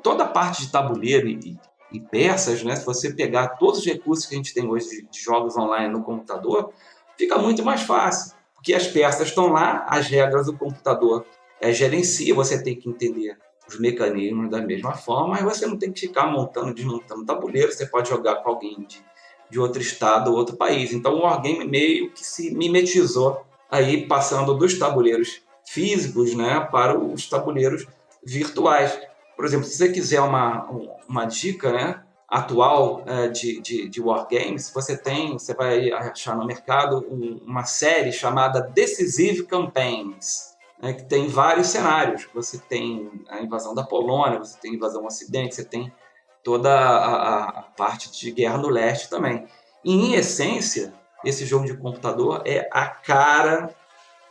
toda a parte de tabuleiro e peças, né? Se você pegar todos os recursos que a gente tem hoje de jogos online no computador, fica muito mais fácil, porque as peças estão lá, as regras do computador gerencia, você tem que entender os mecanismos da mesma forma, mas você não tem que ficar montando, desmontando tabuleiro, você pode jogar com alguém de outro estado ou outro país. Então o Wargame meio que se mimetizou aí, passando dos tabuleiros físicos, né, para os tabuleiros virtuais. Por exemplo, se você quiser uma dica, né, atual de Wargames, você vai achar no mercado uma série chamada Decisive Campaigns, né, que tem vários cenários. Você tem a invasão da Polônia, você tem a invasão do Ocidente, você tem toda a parte de guerra no leste também. E, em essência, esse jogo de computador é a cara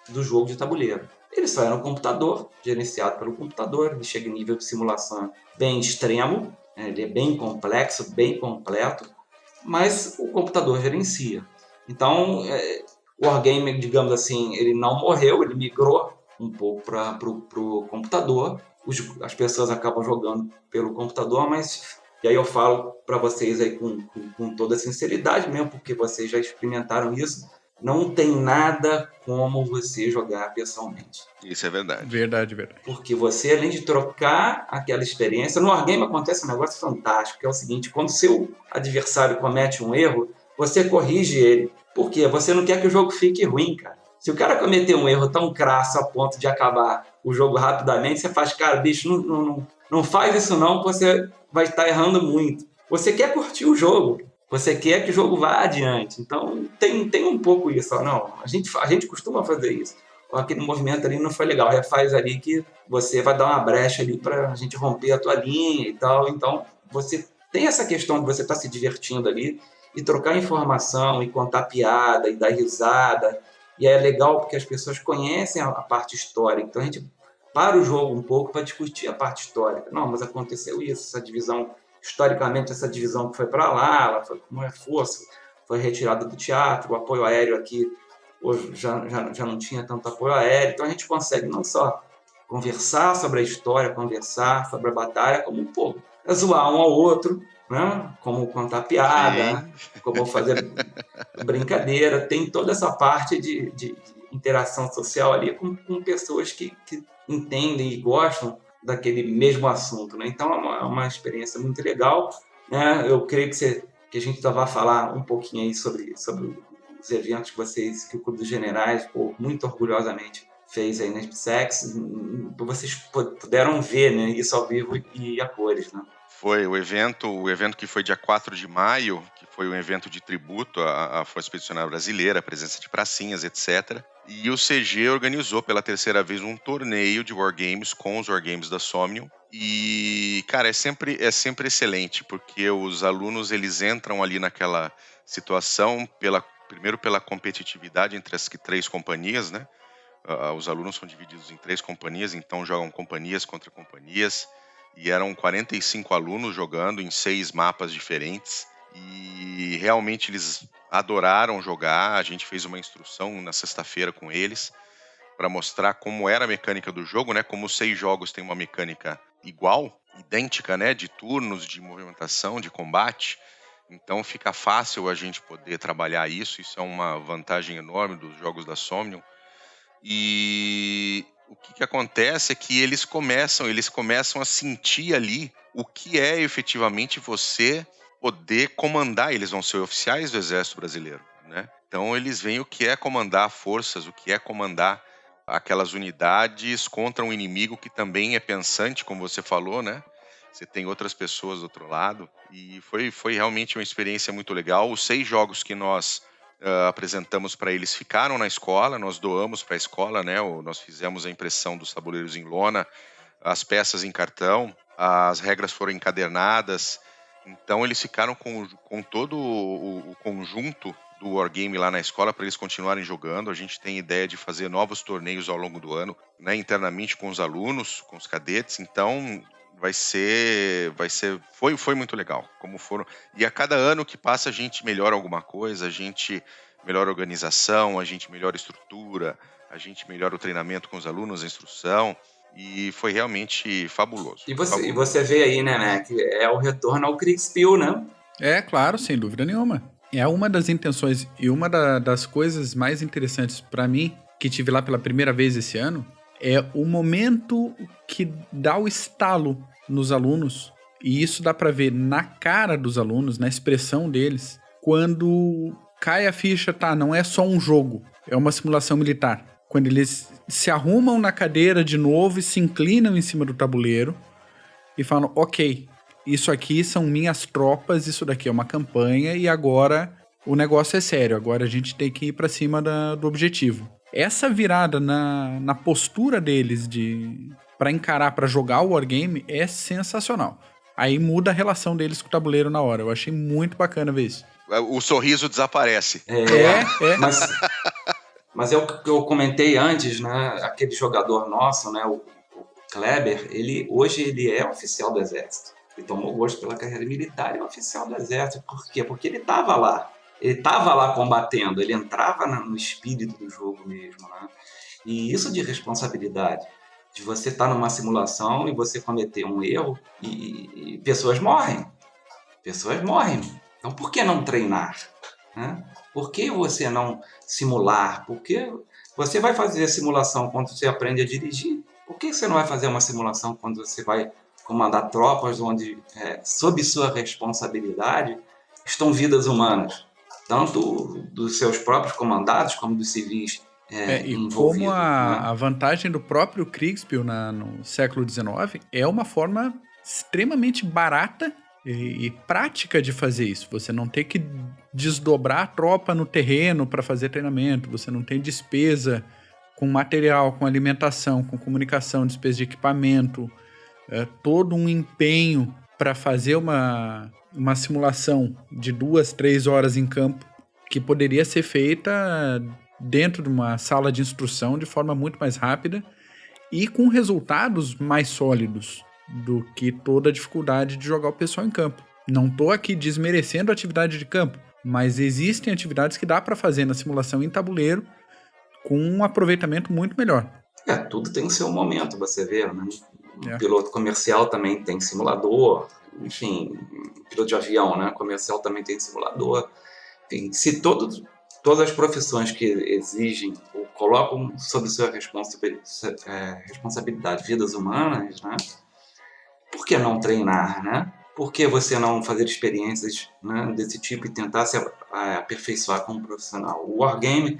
do jogo de tabuleiro. Ele só é no computador, gerenciado pelo computador, ele chega em nível de simulação bem extremo, ele é bem complexo, bem completo, mas o computador gerencia. Então, o Wargame, digamos assim, ele não morreu, ele migrou um pouco para o computador. As pessoas acabam jogando pelo computador, mas, e aí eu falo para vocês aí com toda sinceridade mesmo, porque vocês já experimentaram isso, não tem nada como você jogar pessoalmente. Isso é verdade. Verdade. Porque você, além de trocar aquela experiência, no Wargame acontece um negócio fantástico, que é o seguinte: quando seu adversário comete um erro, você corrige ele. Por quê? Você não quer que o jogo fique ruim, cara. Se o cara cometer um erro tão crasso a ponto de acabar o jogo rapidamente, você faz, cara, bicho, não faz isso não, você vai estar errando muito. Você quer curtir o jogo, você quer que o jogo vá adiante. Então, tem um pouco isso. Não, a gente costuma fazer isso. Aquele movimento ali não foi legal, refaz ali que você vai dar uma brecha ali para a gente romper a tua linha e tal. Então, você tem essa questão de você estar se divertindo ali e trocar informação e contar piada e dar risada. E é legal porque as pessoas conhecem a parte histórica. Então, a gente para o jogo um pouco para discutir a parte histórica. Não, mas aconteceu isso, essa divisão, historicamente, essa divisão que foi para lá, ela foi como reforço, foi retirada do teatro, o apoio aéreo aqui hoje já não tinha tanto apoio aéreo, então a gente consegue não só conversar sobre a história, conversar sobre a batalha, como, pô, zoar um ao outro, né? Como contar piada, como fazer brincadeira, tem toda essa parte de interação social ali com pessoas que entendem e gostam daquele mesmo assunto, né? Então é uma experiência muito legal, né? Eu creio que a gente vai falar um pouquinho aí sobre os eventos que o Clube dos Generais, pô, muito orgulhosamente fez aí na SpaceX. Vocês puderam ver, né, isso ao vivo e a cores, né? Foi o evento que foi dia 4 de maio, que foi um evento de tributo à Força Expedicionária Brasileira, a presença de pracinhas, etc. E o CG organizou pela terceira vez um torneio de Wargames com os Wargames da Somnium. E, cara, é sempre excelente, porque os alunos, eles entram ali naquela situação, primeiro pela competitividade entre as 3 companhias, né? Os alunos são divididos em 3 companhias, então jogam companhias contra companhias. E eram 45 alunos jogando em 6 mapas diferentes. E realmente eles adoraram jogar. A gente fez uma instrução na sexta-feira com eles para mostrar como era a mecânica do jogo, né? Como os 6 jogos têm uma mecânica igual, idêntica, né? De turnos, de movimentação, de combate. Então fica fácil a gente poder trabalhar isso. Isso é uma vantagem enorme dos jogos da Somnium. E o que acontece é que eles começam a sentir ali o que é efetivamente você poder comandar. Eles vão ser oficiais do Exército Brasileiro, né? Então eles veem o que é comandar forças, o que é comandar aquelas unidades contra um inimigo que também é pensante, como você falou, né? Você tem outras pessoas do outro lado. E foi realmente uma experiência muito legal. Os 6 jogos que nós apresentamos para eles ficaram na escola, nós doamos para a escola, né? Nós fizemos a impressão dos tabuleiros em lona, as peças em cartão, as regras foram encadernadas, então eles ficaram com todo o conjunto do Wargame lá na escola para eles continuarem jogando. A gente tem ideia de fazer novos torneios ao longo do ano, né? Internamente com os alunos, com os cadetes, então foi muito legal, como foram. E a cada ano que passa a gente melhora alguma coisa, a gente melhora a organização, a gente melhora a estrutura, a gente melhora o treinamento com os alunos, a instrução, e foi realmente fabuloso. E você vê aí, né, que é o retorno ao Kriegspiel, né? É, claro, sem dúvida nenhuma. É uma das intenções e uma das coisas mais interessantes para mim, que tive lá pela primeira vez esse ano, é o momento que dá o estalo nos alunos, e isso dá para ver na cara dos alunos, na expressão deles, quando cai a ficha, tá, não é só um jogo, é uma simulação militar. Quando eles se arrumam na cadeira de novo e se inclinam em cima do tabuleiro e falam, ok, isso aqui são minhas tropas, isso daqui é uma campanha e agora o negócio é sério, agora a gente tem que ir para cima do objetivo. Essa virada na postura deles para encarar, para jogar o Wargame é sensacional. Aí muda a relação deles com o tabuleiro na hora. Eu achei muito bacana ver isso. O sorriso desaparece. Mas é o que eu comentei antes, né? Aquele jogador nosso, né? O Kleber, hoje ele é oficial do Exército. Ele tomou gosto pela carreira militar e é oficial do Exército. Por quê? Porque ele estava lá. Ele estava lá combatendo, ele entrava no espírito do jogo mesmo, né? E isso de responsabilidade, de você estar numa simulação e você cometer um erro e pessoas morrem. Pessoas morrem. Então, por que não treinar? Né? Por que você não simular? Por que você vai fazer a simulação quando você aprende a dirigir? Por que você não vai fazer uma simulação quando você vai comandar tropas onde, sob sua responsabilidade, estão vidas humanas? Tanto dos seus próprios comandados como dos civis envolvidos. Como a vantagem do próprio Kriegspiel no século XIX é uma forma extremamente barata e prática de fazer isso. Você não tem que desdobrar a tropa no terreno para fazer treinamento, você não tem despesa com material, com alimentação, com comunicação, despesa de equipamento, todo um empenho para fazer uma simulação de 2-3 horas em campo que poderia ser feita dentro de uma sala de instrução de forma muito mais rápida e com resultados mais sólidos do que toda a dificuldade de jogar o pessoal em campo. Não estou aqui desmerecendo a atividade de campo, mas existem atividades que dá para fazer na simulação em tabuleiro com um aproveitamento muito melhor. Tudo tem o seu momento, você vê, né? O piloto comercial também tem simulador, enfim, piloto de avião, né? Comercial também tem simulador. Enfim, se todas as profissões que exigem ou colocam sob sua responsabilidade vidas humanas, né? Por que não treinar, né? Por que você não fazer experiências, né, desse tipo e tentar se aperfeiçoar como profissional? O Wargame,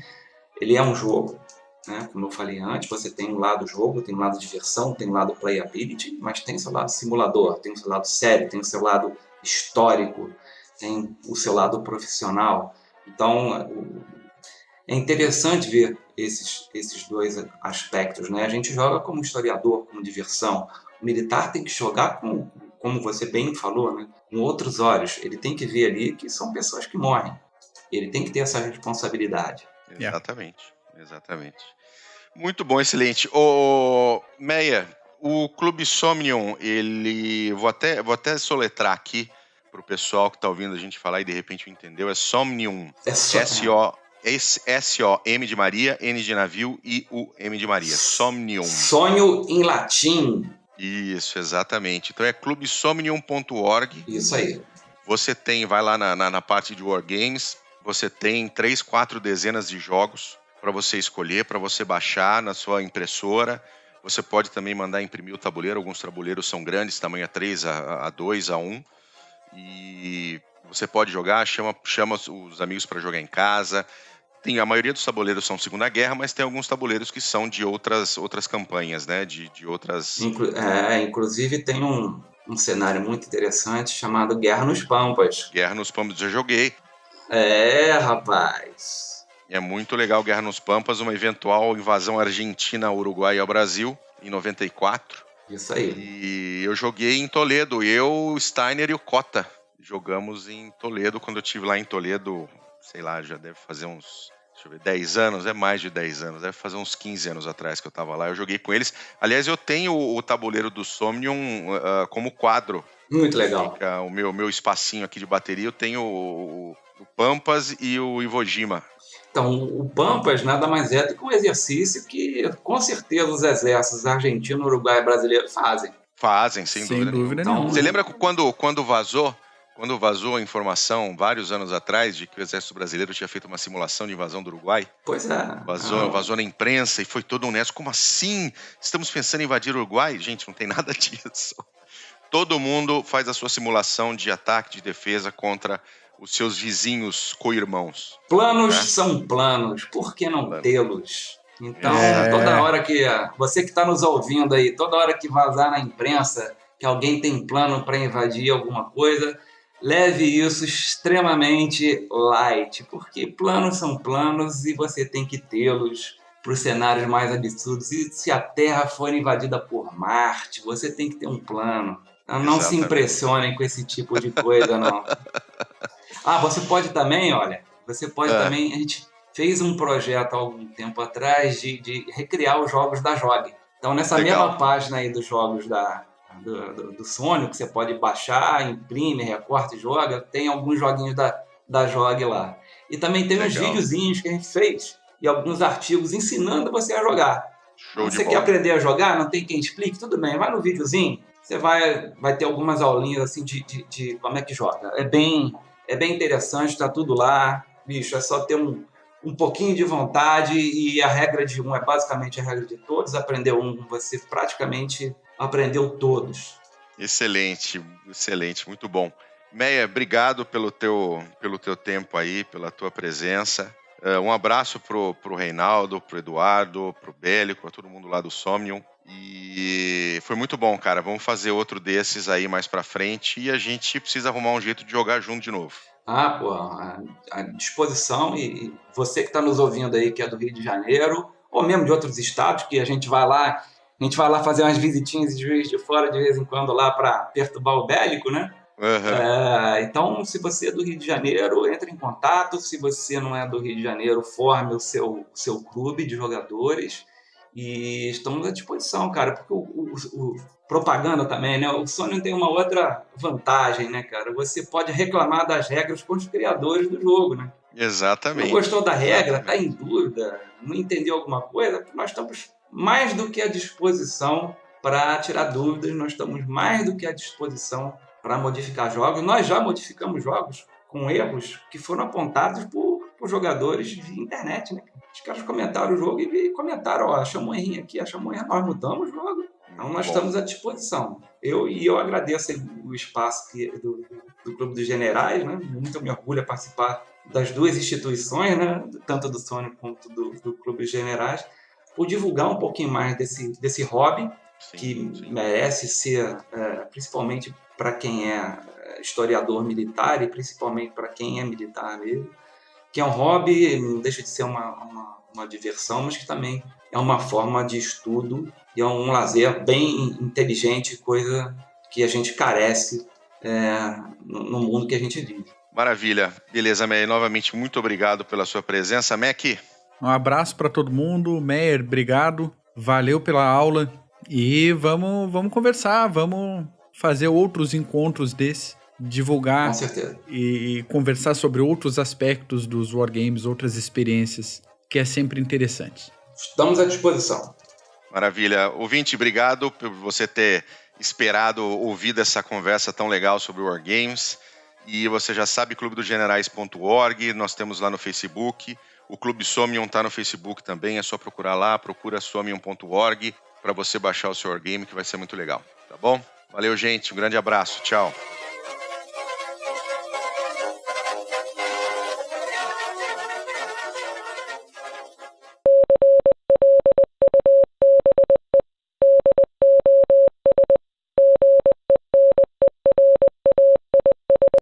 ele é um jogo, né? Como eu falei antes, você tem um lado jogo, tem um lado diversão, tem um lado playability, mas tem o seu lado simulador, tem o seu lado sério, tem o seu lado histórico, tem o seu lado profissional. Então, é interessante ver esses dois aspectos, né? A gente joga como historiador, como diversão. O militar tem que jogar como você bem falou, né? Com outros olhos. Ele tem que ver ali que são pessoas que morrem. Ele tem que ter essa responsabilidade. Exatamente. Muito bom, excelente. Meia, o Clube Somnium, vou até soletrar aqui para o pessoal que está ouvindo a gente falar e de repente entendeu. É Somnium. S-O-M de Maria, N de navio e o M de Maria. Somnium. Sonho em latim. Isso, exatamente. Então é clubesomnium.org. Isso aí. Você vai lá na parte de Wargames, você tem 3, 4 dezenas de jogos para você escolher, para você baixar na sua impressora. Você pode também mandar imprimir o tabuleiro. Alguns tabuleiros são grandes, tamanho A3, A2, A1. E você pode jogar, chama os amigos para jogar em casa. A maioria dos tabuleiros são Segunda Guerra, mas tem alguns tabuleiros que são de outras campanhas, né? De outras... Inclusive tem um cenário muito interessante chamado Guerra nos Pampas. Guerra nos Pampas, já joguei. Rapaz. É muito legal Guerra nos Pampas, uma eventual invasão argentina ao Uruguai e ao Brasil, em 94. Isso aí. E eu joguei em Toledo, o Steiner e o Cota. Jogamos em Toledo, quando eu estive lá em Toledo, sei lá, já deve fazer uns... 10 anos, é mais de 10 anos, deve fazer uns 15 anos atrás que eu tava lá, eu joguei com eles. Aliás, eu tenho o tabuleiro do Somnium como quadro. Muito legal. Fica o meu espacinho aqui de bateria, eu tenho o Pampas e o Iwo Jima. Então, o Pampas nada mais é do que um exercício que, com certeza, os exércitos argentino, uruguai e brasileiro fazem. Fazem, sem dúvida nenhuma. Você lembra quando vazou a informação, vários anos atrás, de que o Exército Brasileiro tinha feito uma simulação de invasão do Uruguai? Pois é. Vazou na imprensa e foi todo um nesso. Como assim? Estamos pensando em invadir o Uruguai? Gente, não tem nada disso. Todo mundo faz a sua simulação de ataque, de defesa contra os seus vizinhos co-irmãos. Planos são planos. Por que não tê-los? Então, toda hora que... Você que está nos ouvindo aí, toda hora que vazar na imprensa que alguém tem plano para invadir alguma coisa... Leve isso extremamente light, porque planos são planos e você tem que tê-los para os cenários mais absurdos. E se a Terra for invadida por Marte, você tem que ter um plano. Então, não se impressionem com esse tipo de coisa, não. Você pode também, também... A gente fez um projeto há algum tempo atrás de recriar os jogos da JOG. Então, nessa mesma página aí dos jogos do Sony, que você pode baixar, imprime, recorta e joga, tem alguns joguinhos da JOG lá. E também tem uns videozinhos que a gente fez e alguns artigos ensinando você a jogar. Você quer aprender a jogar, não tem quem explique? Tudo bem, vai no videozinho, você vai ter algumas aulinhas assim de como é que joga. É bem interessante, está tudo lá. Bicho, é só ter um pouquinho de vontade e a regra de um é basicamente a regra de todos. Aprendeu um, você praticamente... aprendeu todos. Excelente, muito bom. Meia, obrigado pelo teu tempo aí, pela tua presença. Um abraço pro Reinaldo, pro Eduardo, pro Bélico, a todo mundo lá do Somnium. E foi muito bom, cara. Vamos fazer outro desses aí mais pra frente e a gente precisa arrumar um jeito de jogar junto de novo. À disposição. E você que está nos ouvindo aí, que é do Rio de Janeiro, ou mesmo de outros estados, que a gente vai lá fazer umas visitinhas de Juiz de Fora de vez em quando lá para perturbar o Bélico, né? Uhum. Então, se você é do Rio de Janeiro, entre em contato. Se você não é do Rio de Janeiro, forme o seu clube de jogadores E estamos à disposição, cara, porque o propaganda também, né? O Sony tem uma outra vantagem, né, cara? Você pode reclamar das regras com os criadores do jogo, né? Exatamente. Não gostou da regra, está em dúvida, não entendeu alguma coisa, nós estamos mais do que à disposição para tirar dúvidas, nós estamos mais do que à disposição para modificar jogos. Nós já modificamos jogos com erros que foram apontados por jogadores via internet, né? Os caras comentaram o jogo e comentaram, achamos um errinho aqui, achamos um erro, nós mudamos o jogo. Então nós estamos à disposição. Eu agradeço o espaço do Clube dos Generais, né? Muito me orgulho participar das duas instituições, né? Tanto do Sony quanto do Clube dos Generais, por divulgar um pouquinho mais desse hobby, que merece ser, principalmente para quem é historiador militar e principalmente para quem é militar mesmo, que é um hobby, não deixa de ser uma diversão, mas que também é uma forma de estudo e é um lazer bem inteligente, coisa que a gente carece no mundo que a gente vive. Maravilha. Beleza, Meyer. Novamente, muito obrigado pela sua presença. Mac? Um abraço para todo mundo. Meyer, obrigado. Valeu pela aula. E vamos conversar, vamos fazer outros encontros desse, divulgar. Com certeza. E conversar sobre outros aspectos dos wargames, outras experiências, que é sempre interessante. Estamos à disposição. Maravilha. Ouvinte, obrigado por você ter esperado ouvir essa conversa tão legal sobre wargames. E você já sabe, clubedogenerais.org, nós temos lá no Facebook. O Clube Somnium está no Facebook também, é só procurar lá, procura somnium.org para você baixar o seu wargame, que vai ser muito legal, tá bom? Valeu, gente, um grande abraço, tchau.